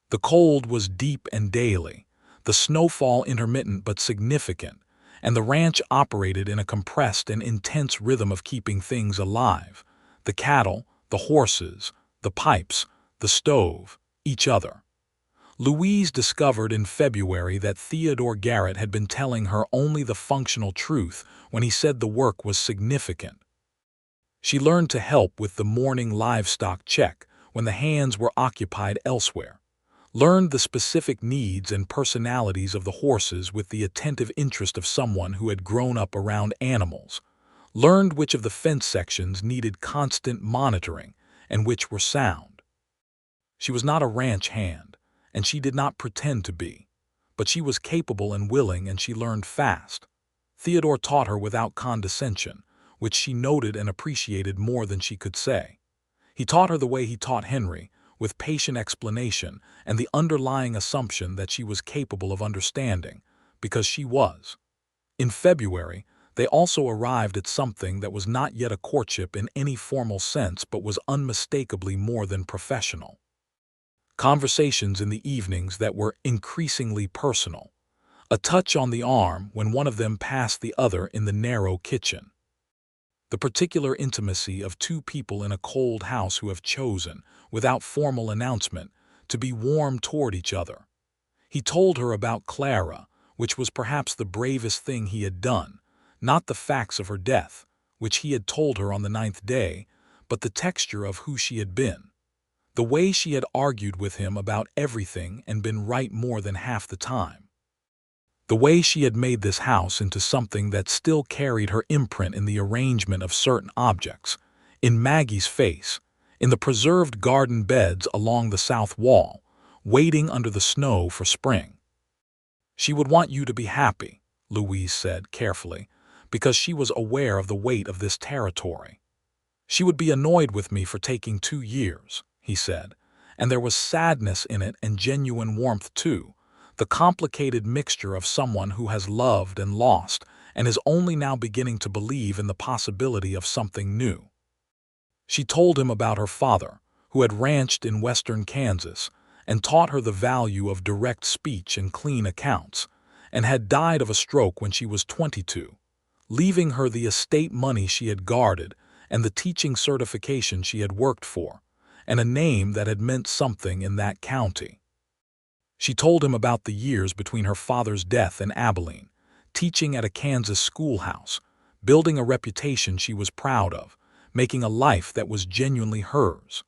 The cold was deep and daily, the snowfall intermittent but significant, and the ranch operated in a compressed and intense rhythm of keeping things alive: the cattle, the horses, the pipes, the stove, each other. Louise discovered in February that Theodore Garrett had been telling her only the functional truth when he said the work was significant. She learned to help with the morning livestock check when the hands were occupied elsewhere, learned the specific needs and personalities of the horses with the attentive interest of someone who had grown up around animals, learned which of the fence sections needed constant monitoring and which were sound. She was not a ranch hand, and she did not pretend to be, but she was capable and willing, and she learned fast. Theodore taught her without condescension, which she noted and appreciated more than she could say. He taught her the way he taught Henry, with patient explanation and the underlying assumption that she was capable of understanding, because she was. In February, they also arrived at something that was not yet a courtship in any formal sense but was unmistakably more than professional. Conversations in the evenings that were increasingly personal. A touch on the arm when one of them passed the other in the narrow kitchen. The particular intimacy of two people in a cold house who have chosen, without formal announcement, to be warm toward each other. He told her about Clara, which was perhaps the bravest thing he had done, not the facts of her death, which he had told her on the 9th day, but the texture of who she had been. The way she had argued with him about everything and been right more than half the time. The way she had made this house into something that still carried her imprint in the arrangement of certain objects, in Maggie's face, in the preserved garden beds along the south wall, waiting under the snow for spring. She would want you to be happy, Louise said carefully, because she was aware of the weight of this territory. She would be annoyed with me for taking 2 years, he said, and there was sadness in it and genuine warmth too, the complicated mixture of someone who has loved and lost and is only now beginning to believe in the possibility of something new. She told him about her father, who had ranched in western Kansas and taught her the value of direct speech and clean accounts, and had died of a stroke when she was 22, leaving her the estate money she had guarded and the teaching certification she had worked for, and a name that had meant something in that county. She told him about the years between her father's death and Abilene, teaching at a Kansas schoolhouse, building a reputation she was proud of, making a life that was genuinely hers.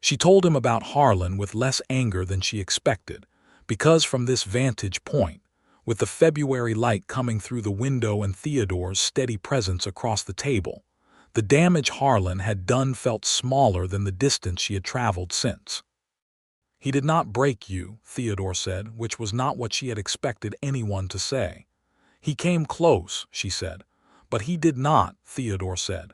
She told him about Harlan with less anger than she expected, because from this vantage point, with the February light coming through the window and Theodore's steady presence across the table, the damage Harlan had done felt smaller than the distance she had traveled since. He did not break you, Theodore said, which was not what she had expected anyone to say. He came close, she said, but he did not, Theodore said.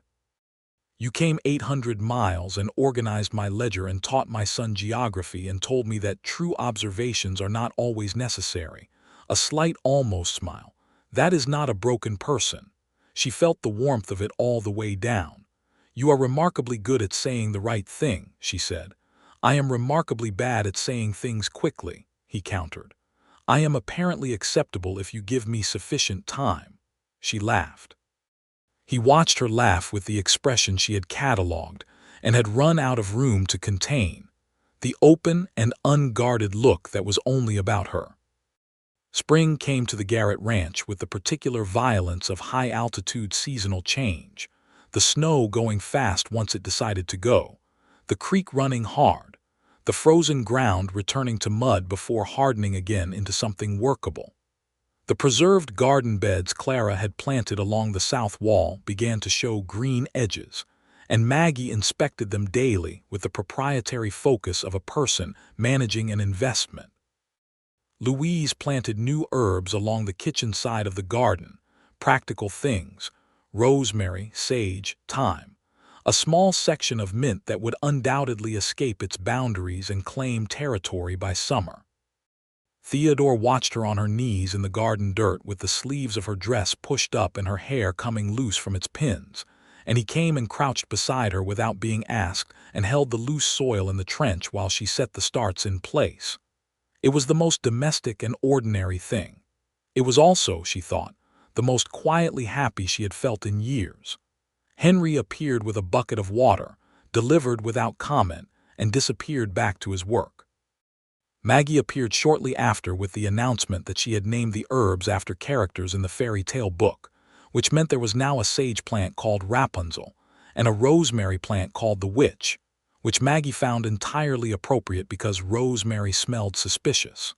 You came 800 miles and organized my ledger and taught my son geography and told me that true observations are not always necessary. A slight almost smile. That is not a broken person. She felt the warmth of it all the way down. You are remarkably good at saying the right thing, she said. I am remarkably bad at saying things quickly, he countered. I am apparently acceptable if you give me sufficient time. She laughed. He watched her laugh with the expression she had catalogued and had run out of room to contain, the open and unguarded look that was only about her. Spring came to the Garrett ranch with the particular violence of high-altitude seasonal change, the snow going fast once it decided to go, the creek running hard, the frozen ground returning to mud before hardening again into something workable. The preserved garden beds Clara had planted along the south wall began to show green edges, and Maggie inspected them daily with the proprietary focus of a person managing an investment. Louise planted new herbs along the kitchen side of the garden, practical things, rosemary, sage, thyme, a small section of mint that would undoubtedly escape its boundaries and claim territory by summer. Theodore watched her on her knees in the garden dirt with the sleeves of her dress pushed up and her hair coming loose from its pins, and he came and crouched beside her without being asked and held the loose soil in the trench while she set the starts in place. It was the most domestic and ordinary thing. It was also, she thought, the most quietly happy she had felt in years. Henry appeared with a bucket of water, delivered without comment, and disappeared back to his work. Maggie appeared shortly after with the announcement that she had named the herbs after characters in the fairy tale book, which meant there was now a sage plant called Rapunzel and a rosemary plant called the Witch, which Maggie found entirely appropriate because rosemary smelled suspicious.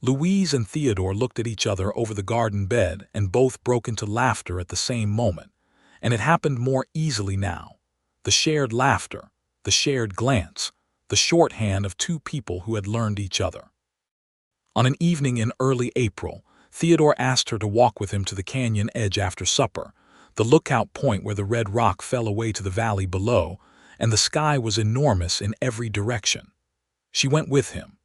Louise and Theodore looked at each other over the garden bed and both broke into laughter at the same moment, and it happened more easily now. The shared laughter, the shared glance, the shorthand of two people who had learned each other. On an evening in early April, Theodore asked her to walk with him to the canyon edge after supper, the lookout point where the red rock fell away to the valley below, and the sky was enormous in every direction. She went with him.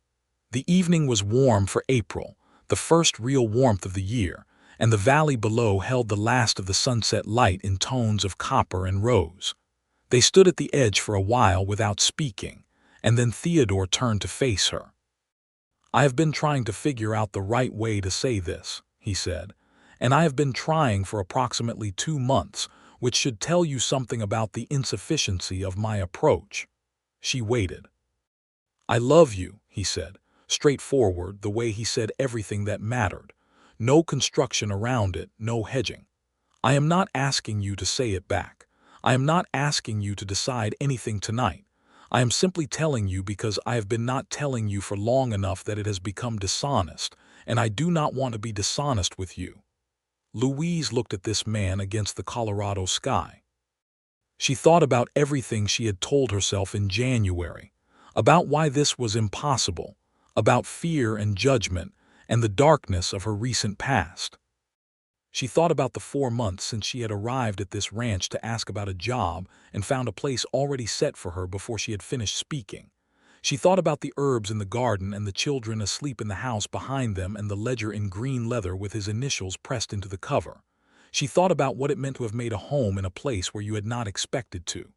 The evening was warm for April, the first real warmth of the year, and the valley below held the last of the sunset light in tones of copper and rose. They stood at the edge for a while without speaking, and then Theodore turned to face her. "I have been trying to figure out the right way to say this," he said, "and I have been trying for approximately 2 months, which should tell you something about the insufficiency of my approach." She waited. "I love you," he said, straightforward, the way he said everything that mattered. No construction around it, no hedging. "I am not asking you to say it back. I am not asking you to decide anything tonight. I am simply telling you because I have been not telling you for long enough that it has become dishonest, and I do not want to be dishonest with you." Louise looked at this man against the Colorado sky. She thought about everything she had told herself in January, about why this was impossible, about fear and judgment, and the darkness of her recent past. She thought about the 4 months since she had arrived at this ranch to ask about a job and found a place already set for her before she had finished speaking. She thought about the herbs in the garden and the children asleep in the house behind them and the ledger in green leather with his initials pressed into the cover. She thought about what it meant to have made a home in a place where you had not expected to.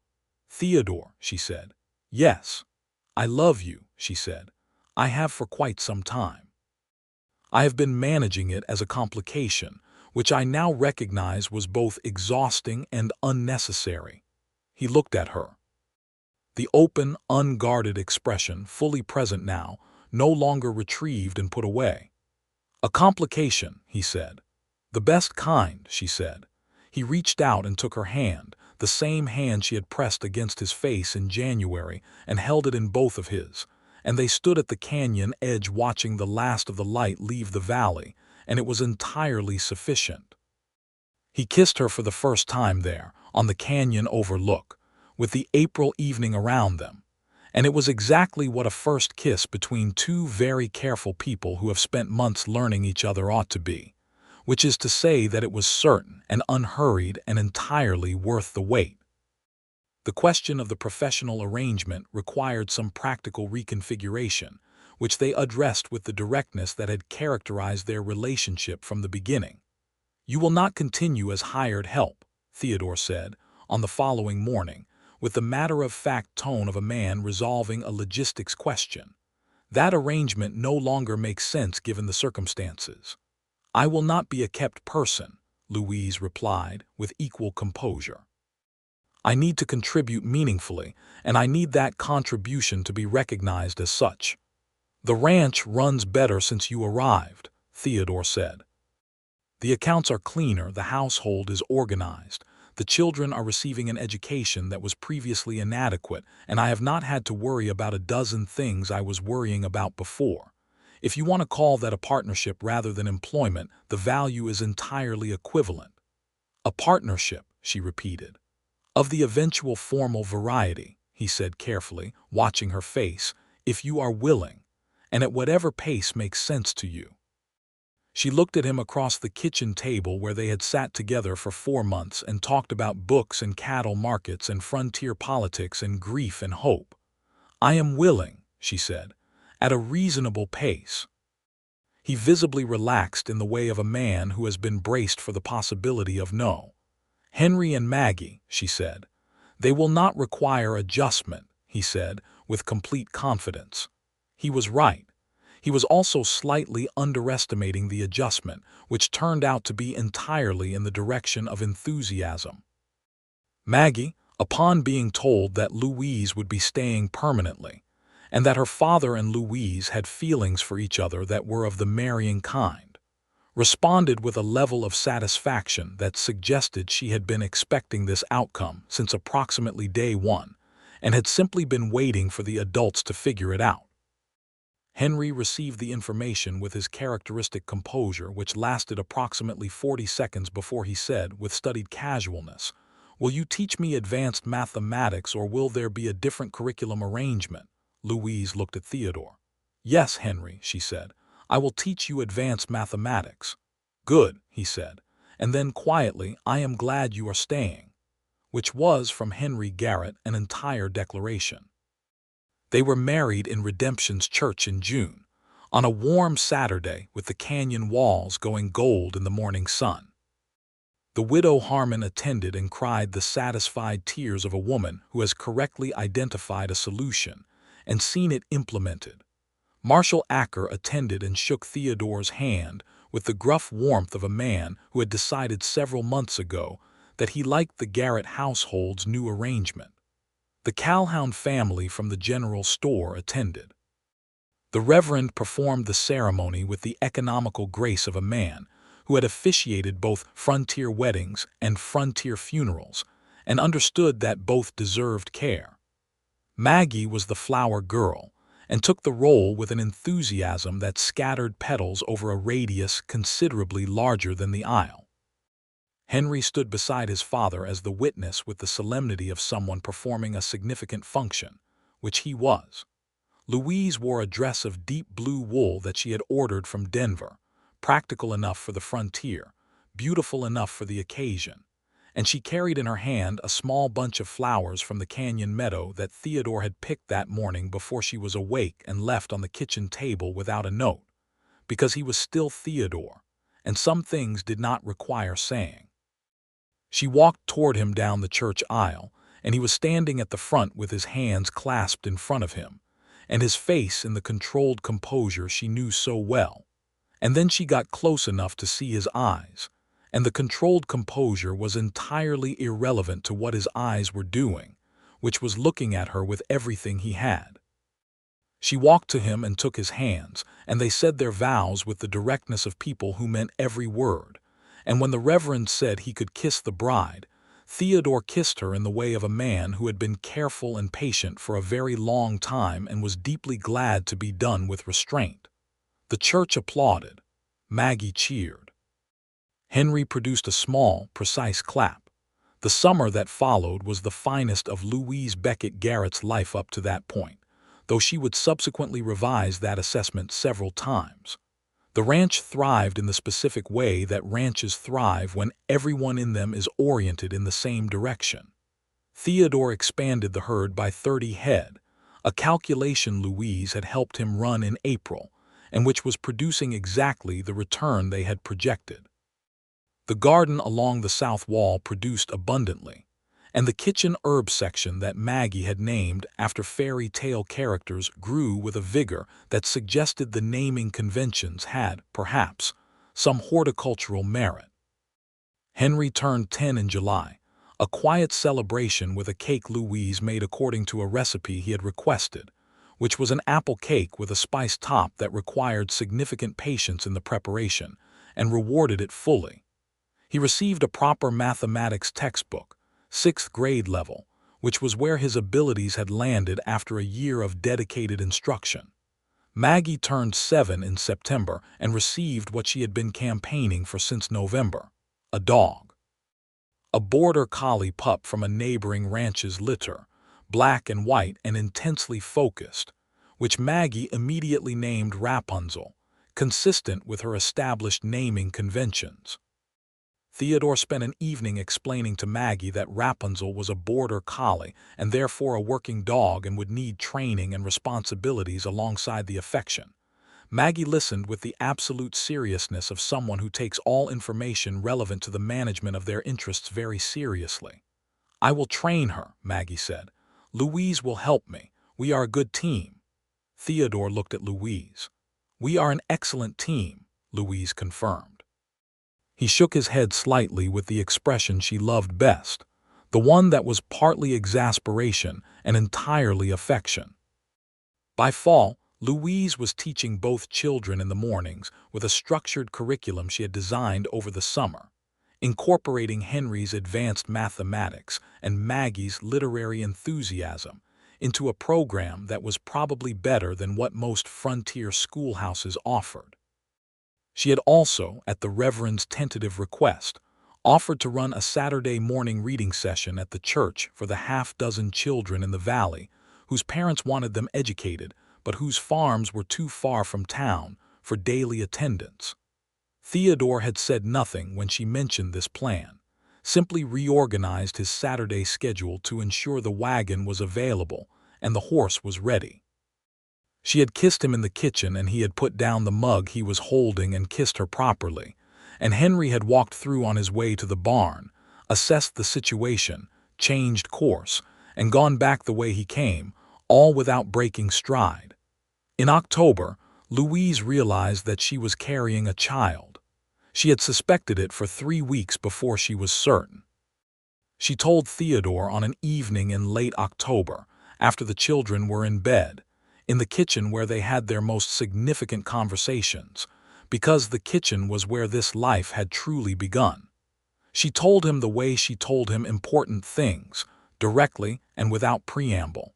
"Theodore," she said. "Yes. I love you," she said. "I have for quite some time. I have been managing it as a complication, which I now recognize was both exhausting and unnecessary." He looked at her. The open, unguarded expression, fully present now, no longer retrieved and put away. "A complication," he said. "The best kind," she said. He reached out and took her hand, the same hand she had pressed against his face in January, and held it in both of his, and they stood at the canyon edge watching the last of the light leave the valley, and it was entirely sufficient. He kissed her for the first time there, on the canyon overlook, with the April evening around them, and it was exactly what a first kiss between two very careful people who have spent months learning each other ought to be, which is to say that it was certain and unhurried and entirely worth the wait. The question of the professional arrangement required some practical reconfiguration, which they addressed with the directness that had characterized their relationship from the beginning. "You will not continue as hired help," Theodore said, on the following morning, with the matter-of-fact tone of a man resolving a logistics question. "That arrangement no longer makes sense given the circumstances." "I will not be a kept person," Louise replied, with equal composure. "I need to contribute meaningfully, and I need that contribution to be recognized as such." "The ranch runs better since you arrived," Theodore said. "The accounts are cleaner, the household is organized, the children are receiving an education that was previously inadequate, and I have not had to worry about a dozen things I was worrying about before. If you want to call that a partnership rather than employment, the value is entirely equivalent." "A partnership," she repeated. "Of the eventual formal variety," he said carefully, watching her face, "if you are willing, and at whatever pace makes sense to you." She looked at him across the kitchen table where they had sat together for 4 months and talked about books and cattle markets and frontier politics and grief and hope. "I am willing," she said, "at a reasonable pace." He visibly relaxed in the way of a man who has been braced for the possibility of no. "Henry and Maggie," she said. "They will not require adjustment," he said, with complete confidence. He was right. He was also slightly underestimating the adjustment, which turned out to be entirely in the direction of enthusiasm. Maggie, upon being told that Louise would be staying permanently, and that her father and Louise had feelings for each other that were of the marrying kind, responded with a level of satisfaction that suggested she had been expecting this outcome since approximately day 1, and had simply been waiting for the adults to figure it out. Henry received the information with his characteristic composure, which lasted approximately 40 seconds before he said, with studied casualness, Will you teach me advanced mathematics, or will there be a different curriculum arrangement? Louise looked at Theodore. Yes, Henry, she said. I will teach you advanced mathematics. Good, he said. And then quietly, I am glad you are staying. Which was, from Henry Garrett, an entire declaration. They were married in Redemption's church in June, on a warm Saturday with the canyon walls going gold in the morning sun. The widow Harmon attended and cried the satisfied tears of a woman who has correctly identified a solution and seen it implemented. Marshall Acker attended and shook Theodore's hand with the gruff warmth of a man who had decided several months ago that he liked the Garrett household's new arrangement. The Calhoun family from the general store attended. The Reverend performed the ceremony with the economical grace of a man who had officiated both frontier weddings and frontier funerals and understood that both deserved care. Maggie was the flower girl and took the role with an enthusiasm that scattered petals over a radius considerably larger than the aisle. Henry stood beside his father as the witness with the solemnity of someone performing a significant function, which he was. Louise wore a dress of deep blue wool that she had ordered from Denver, practical enough for the frontier, beautiful enough for the occasion, and she carried in her hand a small bunch of flowers from the canyon meadow that Theodore had picked that morning before she was awake and left on the kitchen table without a note, because he was still Theodore, and some things did not require saying. She walked toward him down the church aisle, and he was standing at the front with his hands clasped in front of him, and his face in the controlled composure she knew so well. And then she got close enough to see his eyes, and the controlled composure was entirely irrelevant to what his eyes were doing, which was looking at her with everything he had. She walked to him and took his hands, and they said their vows with the directness of people who meant every word, and when the Reverend said he could kiss the bride, Theodore kissed her in the way of a man who had been careful and patient for a very long time and was deeply glad to be done with restraint. The church applauded. Maggie cheered. Henry produced a small, precise clap. The summer that followed was the finest of Louise Beckett Garrett's life up to that point, though she would subsequently revise that assessment several times. The ranch thrived in the specific way that ranches thrive when everyone in them is oriented in the same direction. Theodore expanded the herd by 30 head, a calculation Louise had helped him run in April, and which was producing exactly the return they had projected. The garden along the south wall produced abundantly, and the kitchen herb section that Maggie had named after fairy tale characters grew with a vigor that suggested the naming conventions had, perhaps, some horticultural merit. Henry turned 10 in July, a quiet celebration with a cake Louise made according to a recipe he had requested, which was an apple cake with a spiced top that required significant patience in the preparation and rewarded it fully. He received a proper mathematics textbook, 6th grade level, which was where his abilities had landed after a year of dedicated instruction. Maggie turned 7 in September and received what she had been campaigning for since November, a dog. A border collie pup from a neighboring ranch's litter, black and white and intensely focused, which Maggie immediately named Rapunzel, consistent with her established naming conventions. Theodore spent an evening explaining to Maggie that Rapunzel was a border collie and therefore a working dog and would need training and responsibilities alongside the affection. Maggie listened with the absolute seriousness of someone who takes all information relevant to the management of their interests very seriously. "I will train her," Maggie said. "Louise will help me. We are a good team." Theodore looked at Louise. "We are an excellent team," Louise confirmed. He shook his head slightly with the expression she loved best, the one that was partly exasperation and entirely affection. By fall, Louise was teaching both children in the mornings with a structured curriculum she had designed over the summer, incorporating Henry's advanced mathematics and Maggie's literary enthusiasm into a program that was probably better than what most frontier schoolhouses offered. She had also, at the Reverend's tentative request, offered to run a Saturday morning reading session at the church for the half-dozen children in the valley whose parents wanted them educated but whose farms were too far from town for daily attendance. Theodore had said nothing when she mentioned this plan, simply reorganized his Saturday schedule to ensure the wagon was available and the horse was ready. She had kissed him in the kitchen and he had put down the mug he was holding and kissed her properly, and Henry had walked through on his way to the barn, assessed the situation, changed course, and gone back the way he came, all without breaking stride. In October, Louise realized that she was carrying a child. She had suspected it for 3 weeks before she was certain. She told Theodore on an evening in late October, after the children were in bed, in the kitchen where they had their most significant conversations, because the kitchen was where this life had truly begun. She told him the way she told him important things, directly and without preamble.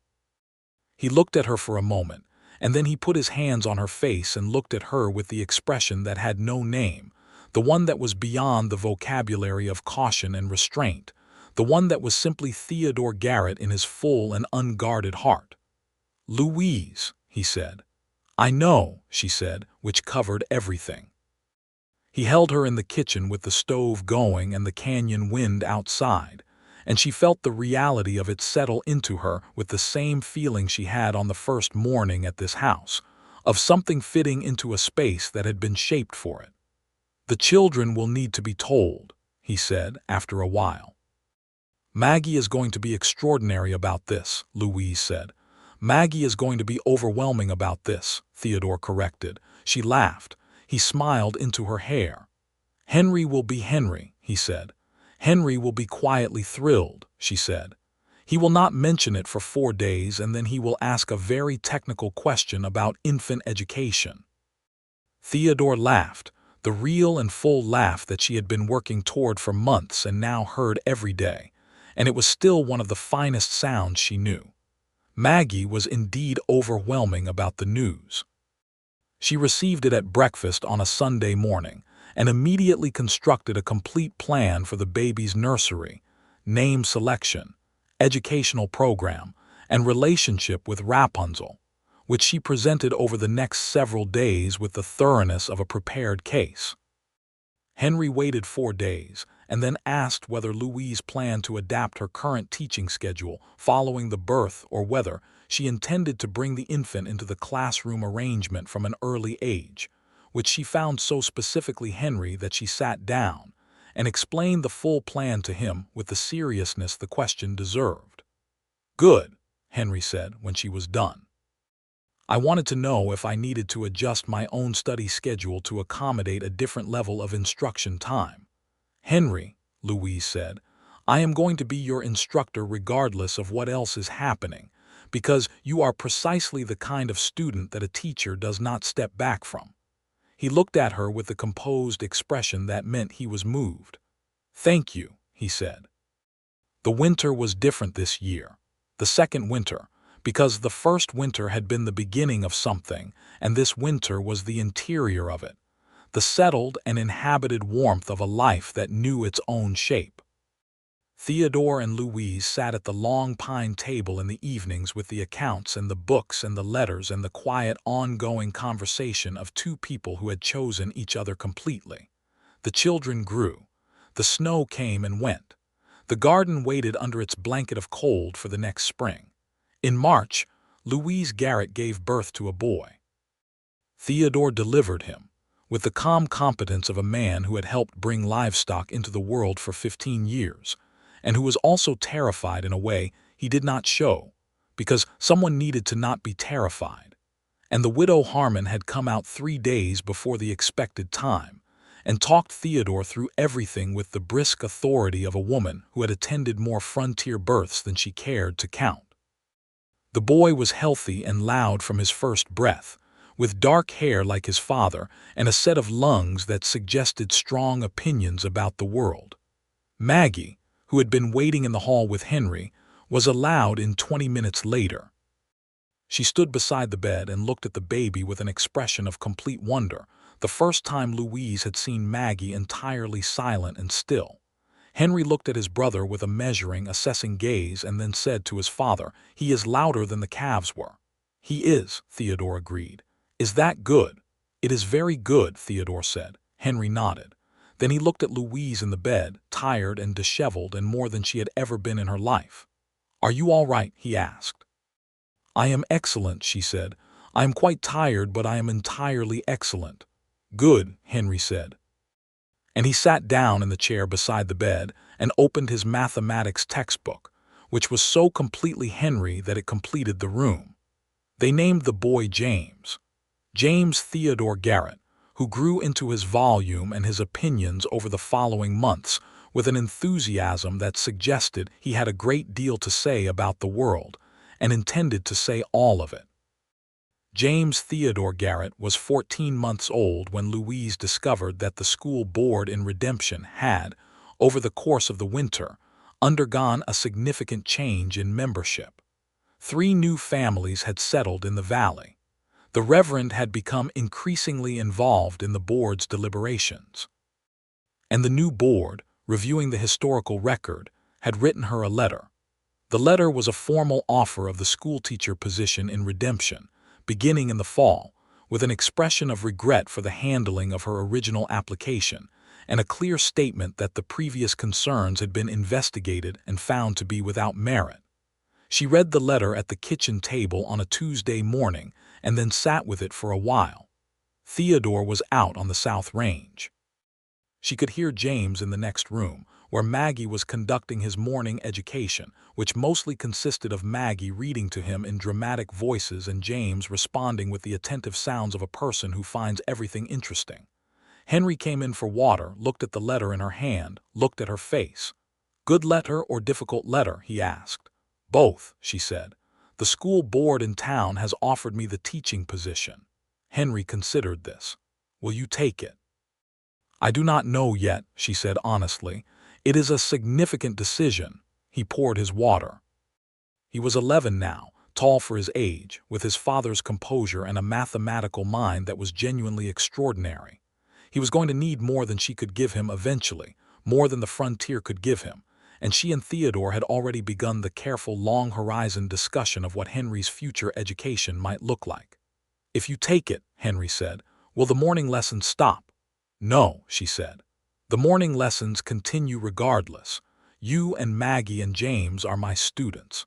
He looked at her for a moment, and then he put his hands on her face and looked at her with the expression that had no name, the one that was beyond the vocabulary of caution and restraint, the one that was simply Theodore Garrett in his full and unguarded heart. "Louise," he said. "I know," she said, which covered everything. He held her in the kitchen with the stove going and the canyon wind outside, and she felt the reality of it settle into her with the same feeling she had on the first morning at this house, of something fitting into a space that had been shaped for it. "The children will need to be told," he said after a while. "Maggie is going to be extraordinary about this," Louise said. "Maggie is going to be overwhelming about this," Theodore corrected. She laughed. He smiled into her hair. "Henry will be Henry," he said. "Henry will be quietly thrilled," she said. "He will not mention it for 4 days and then he will ask a very technical question about infant education." Theodore laughed, the real and full laugh that she had been working toward for months and now heard every day, and it was still one of the finest sounds she knew. Maggie was indeed overwhelming about the news. She received it at breakfast on a Sunday morning and immediately constructed a complete plan for the baby's nursery, name selection, educational program, and relationship with Rapunzel, which she presented over the next several days with the thoroughness of a prepared case. Henry waited 4 days and then asked whether Louise planned to adapt her current teaching schedule following the birth or whether she intended to bring the infant into the classroom arrangement from an early age, which she found so specifically Henry that she sat down and explained the full plan to him with the seriousness the question deserved. "Good," Henry said when she was done. "I wanted to know if I needed to adjust my own study schedule to accommodate a different level of instruction time." "Henry," Louise said, "I am going to be your instructor regardless of what else is happening, because you are precisely the kind of student that a teacher does not step back from." He looked at her with a composed expression that meant he was moved. "Thank you," he said. The winter was different this year, the second winter, because the first winter had been the beginning of something, and this winter was the interior of it, the settled and inhabited warmth of a life that knew its own shape. Theodore and Louise sat at the long pine table in the evenings with the accounts and the books and the letters and the quiet ongoing conversation of 2 people who had chosen each other completely. The children grew. The snow came and went. The garden waited under its blanket of cold for the next spring. In March, Louise Garrett gave birth to a boy. Theodore delivered him, with the calm competence of a man who had helped bring livestock into the world for 15 years, and who was also terrified in a way he did not show, because someone needed to not be terrified. And the widow Harmon had come out 3 days before the expected time, and talked Theodore through everything with the brisk authority of a woman who had attended more frontier births than she cared to count. The boy was healthy and loud from his first breath, with dark hair like his father and a set of lungs that suggested strong opinions about the world. Maggie, who had been waiting in the hall with Henry, was allowed in 20 minutes later. She stood beside the bed and looked at the baby with an expression of complete wonder, the first time Louise had seen Maggie entirely silent and still. Henry looked at his brother with a measuring, assessing gaze and then said to his father, "He is louder than the calves were." "He is," Theodore agreed. "Is that good?" "It is very good," Theodore said. Henry nodded. Then he looked at Louise in the bed, tired and disheveled and more than she had ever been in her life. "Are you all right?" he asked. "I am excellent," she said. "I am quite tired, but I am entirely excellent." "Good," Henry said. And he sat down in the chair beside the bed and opened his mathematics textbook, which was so completely Henry that it completed the room. They named the boy James. James Theodore Garrett, who grew into his volume and his opinions over the following months with an enthusiasm that suggested he had a great deal to say about the world and intended to say all of it. James Theodore Garrett was 14 months old when Louise discovered that the school board in Redemption had, over the course of the winter, undergone a significant change in membership. 3 new families had settled in the valley. The Reverend had become increasingly involved in the board's deliberations. And the new board, reviewing the historical record, had written her a letter. The letter was a formal offer of the schoolteacher position in Redemption, beginning in the fall, with an expression of regret for the handling of her original application and a clear statement that the previous concerns had been investigated and found to be without merit. She read the letter at the kitchen table on a Tuesday morning and then sat with it for a while. Theodore was out on the South Range. She could hear James in the next room, where Maggie was conducting his morning education, which mostly consisted of Maggie reading to him in dramatic voices and James responding with the attentive sounds of a person who finds everything interesting. Henry came in for water, looked at the letter in her hand, looked at her face. "Good letter or difficult letter?" he asked. "Both," she said. "The school board in town has offered me the teaching position." Henry considered this. "Will you take it?" "I do not know yet," she said honestly. "It is a significant decision." He poured his water. He was 11 now, tall for his age, with his father's composure and a mathematical mind that was genuinely extraordinary. He was going to need more than she could give him eventually, more than the frontier could give him, and she and Theodore had already begun the careful long-horizon discussion of what Henry's future education might look like. "If you take it," Henry said, "will the morning lessons stop?" "No," she said. "The morning lessons continue regardless. You and Maggie and James are my students."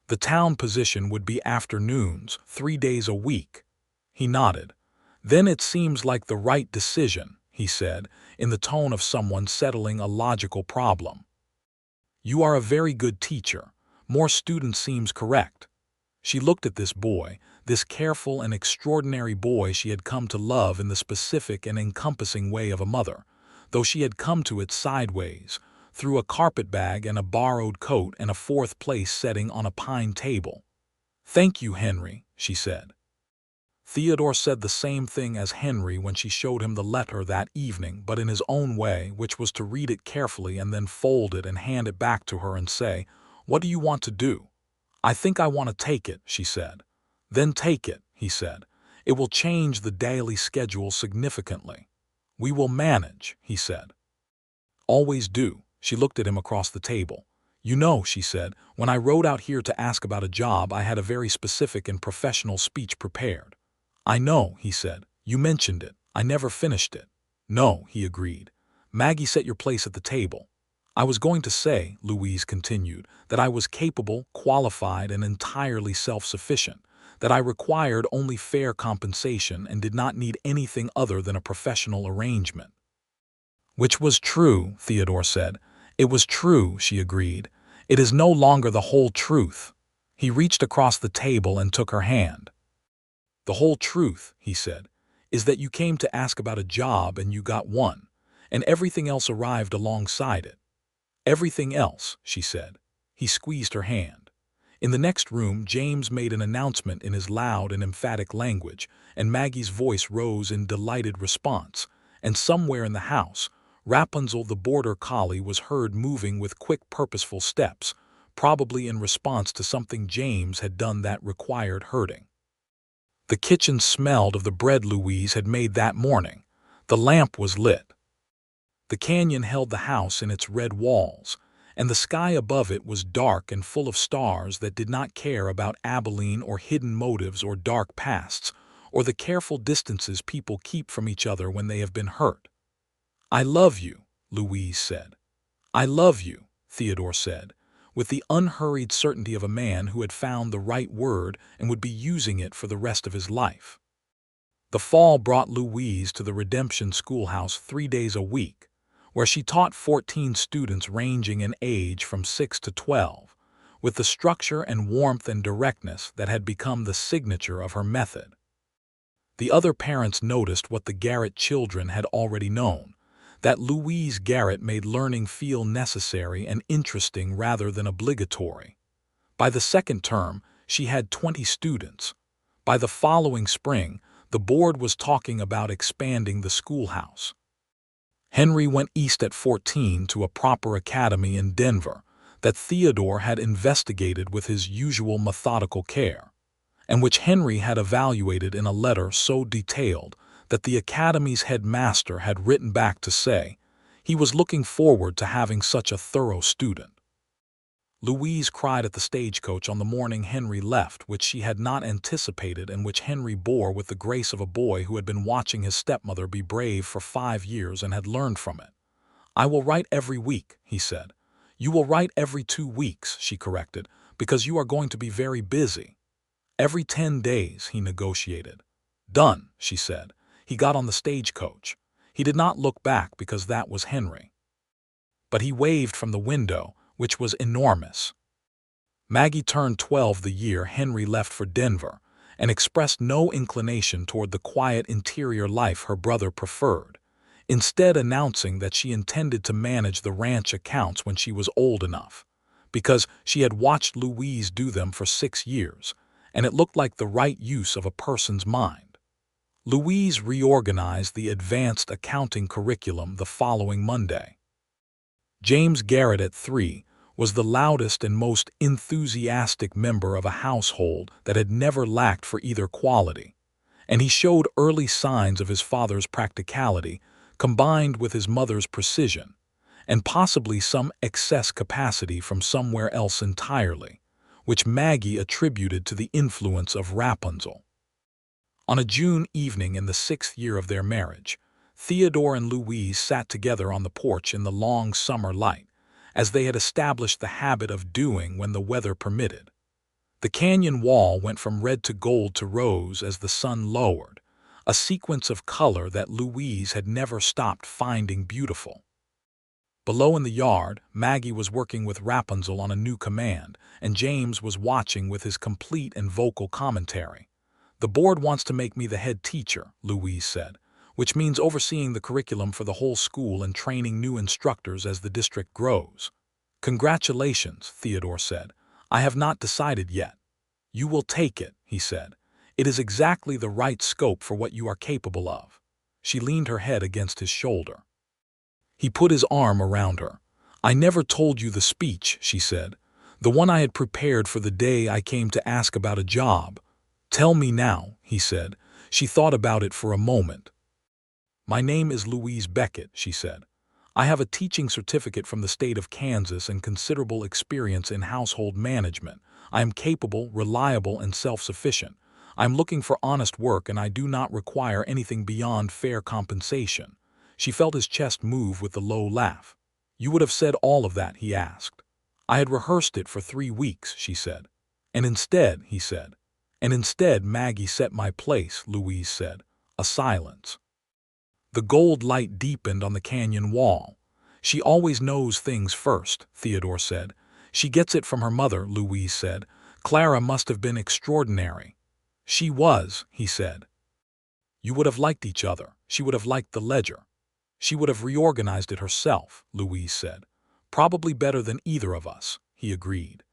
The town position would be afternoons, 3 days a week. He nodded. "Then it seems like the right decision," he said, in the tone of someone settling a logical problem. "You are a very good teacher. More students seems correct." She looked at this boy, this careful and extraordinary boy she had come to love in the specific and encompassing way of a mother, though she had come to it sideways, through a carpetbag and a borrowed coat and a fourth-place setting on a pine table. "Thank you, Henry," she said. Theodore said the same thing as Henry when she showed him the letter that evening, but in his own way, which was to read it carefully and then fold it and hand it back to her and say, "What do you want to do?" "I think I want to take it," she said. "Then take it," he said. "It will change the daily schedule significantly." "We will manage," he said. "Always do." She looked at him across the table. "You know," she said, "when I rode out here to ask about a job, I had a very specific and professional speech prepared." "I know," he said. "You mentioned it. I never finished it." "No," he agreed. "Maggie set your place at the table." "I was going to say," Louise continued, "that I was capable, qualified, and entirely self-sufficient, that I required only fair compensation and did not need anything other than a professional arrangement." "Which was true," Theodore said. "It was true," she agreed. "It is no longer the whole truth." He reached across the table and took her hand. "The whole truth," he said, "is that you came to ask about a job and you got one, and everything else arrived alongside it." "Everything else," she said. He squeezed her hand. In the next room, James made an announcement in his loud and emphatic language, and Maggie's voice rose in delighted response, and somewhere in the house, Rapunzel the border collie was heard moving with quick, purposeful steps, probably in response to something James had done that required herding. The kitchen smelled of the bread Louise had made that morning. The lamp was lit. The canyon held the house in its red walls, and the sky above it was dark and full of stars that did not care about Abilene or hidden motives or dark pasts, or the careful distances people keep from each other when they have been hurt. "I love you," Louise said. "I love you," Theodore said, with the unhurried certainty of a man who had found the right word and would be using it for the rest of his life. The fall brought Louise to the Redemption Schoolhouse 3 days a week, where she taught 14 students ranging in age from 6 to 12, with the structure and warmth and directness that had become the signature of her method. The other parents noticed what the Garrett children had already known, that Louise Garrett made learning feel necessary and interesting rather than obligatory. By the second term, she had 20 students. By the following spring, the board was talking about expanding the schoolhouse. Henry went east at 14 to a proper academy in Denver that Theodore had investigated with his usual methodical care, and which Henry had evaluated in a letter so detailed that the academy's headmaster had written back to say he was looking forward to having such a thorough student. Louise cried at the stagecoach on the morning Henry left, which she had not anticipated and which Henry bore with the grace of a boy who had been watching his stepmother be brave for 5 years and had learned from it. "I will write every week," he said. "You will write every 2 weeks," she corrected, "because you are going to be very busy." "Every 10 days," he negotiated. "Done," she said. He got on the stagecoach. He did not look back because that was Henry. But he waved from the window, which was enormous. Maggie turned 12 the year Henry left for Denver and expressed no inclination toward the quiet interior life her brother preferred, instead announcing that she intended to manage the ranch accounts when she was old enough, because she had watched Louise do them for 6 years, and it looked like the right use of a person's mind. Louise reorganized the advanced accounting curriculum the following Monday. James Garrett at 3 was the loudest and most enthusiastic member of a household that had never lacked for either quality, and he showed early signs of his father's practicality combined with his mother's precision, and possibly some excess capacity from somewhere else entirely, which Maggie attributed to the influence of Rapunzel. On a June evening in the 6th year of their marriage, Theodore and Louise sat together on the porch in the long summer light, as they had established the habit of doing when the weather permitted. The canyon wall went from red to gold to rose as the sun lowered, a sequence of color that Louise had never stopped finding beautiful. Below in the yard, Maggie was working with Rapunzel on a new command, and James was watching with his complete and vocal commentary. "The board wants to make me the head teacher," Louise said, "which means overseeing the curriculum for the whole school and training new instructors as the district grows." "Congratulations," Theodore said. "I have not decided yet." "You will take it," he said. "It is exactly the right scope for what you are capable of." She leaned her head against his shoulder. He put his arm around her. "I never told you the speech," she said, "the one I had prepared for the day I came to ask about a job." "Tell me now," he said. She thought about it for a moment. "My name is Louise Beckett," she said. "I have a teaching certificate from the state of Kansas and considerable experience in household management. I am capable, reliable, and self-sufficient. I am looking for honest work and I do not require anything beyond fair compensation." She felt his chest move with the low laugh. "You would have said all of that?" he asked. "I had rehearsed it for 3 weeks," she said. "And instead," he said. "And instead Maggie set my place," Louise said. A silence. The gold light deepened on the canyon wall. "She always knows things first," Theodore said. "She gets it from her mother," Louise said. "Clara must have been extraordinary." "She was," he said. "You would have liked each other. She would have liked the ledger. She would have reorganized it herself," Louise said. "Probably better than either of us," he agreed.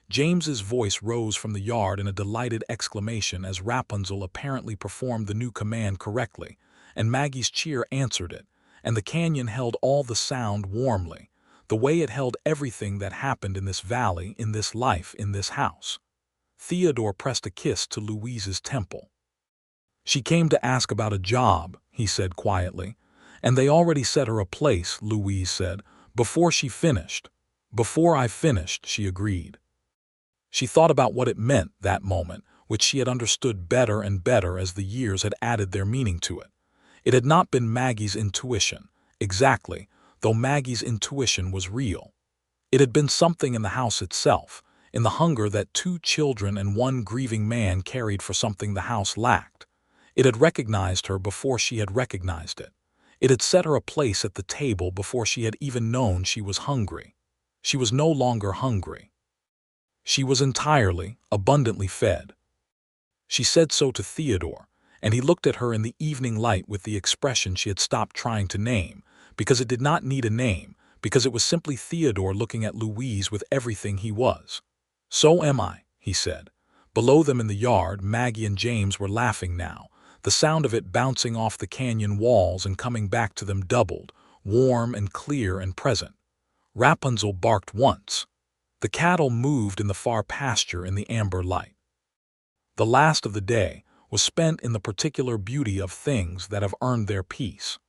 James's voice rose from the yard in a delighted exclamation as Rapunzel apparently performed the new command correctly, and Maggie's cheer answered it, and the canyon held all the sound warmly, the way it held everything that happened in this valley, in this life, in this house. Theodore pressed a kiss to Louise's temple. "She came to ask about a job," he said quietly, And they already set her a place, Louise said, before she finished. Before I finished, she agreed. She thought about what it meant, that moment, which she had understood better and better as the years had added their meaning to it. It had not been Maggie's intuition, exactly, though Maggie's intuition was real. It had been something in the house itself, in the hunger that 2 children and 1 grieving man carried for something the house lacked. It had recognized her before she had recognized it. It had set her a place at the table before she had even known she was hungry. She was no longer hungry. She was entirely, abundantly fed. She said so to Theodore, and he looked at her in the evening light with the expression she had stopped trying to name, because it did not need a name, because it was simply Theodore looking at Louise with everything he was. "So am I," he said. Below them in the yard, Maggie and James were laughing now, the sound of it bouncing off the canyon walls and coming back to them doubled, warm and clear and present. Rapunzel barked once. The cattle moved in the far pasture in the amber light. The last of the day was spent in the particular beauty of things that have earned their peace.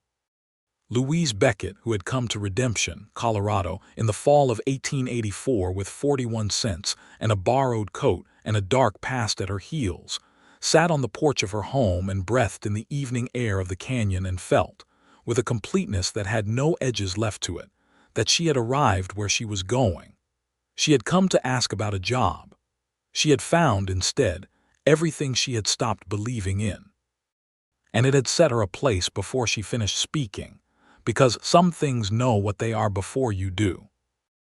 Louise Beckett, who had come to Redemption, Colorado, in the fall of 1884 with 41 cents and a borrowed coat and a dark past at her heels, sat on the porch of her home and breathed in the evening air of the canyon and felt, with a completeness that had no edges left to it, that she had arrived where she was going. She had come to ask about a job. She had found, instead, everything she had stopped believing in. And it had set her a place before she finished speaking, because some things know what they are before you do.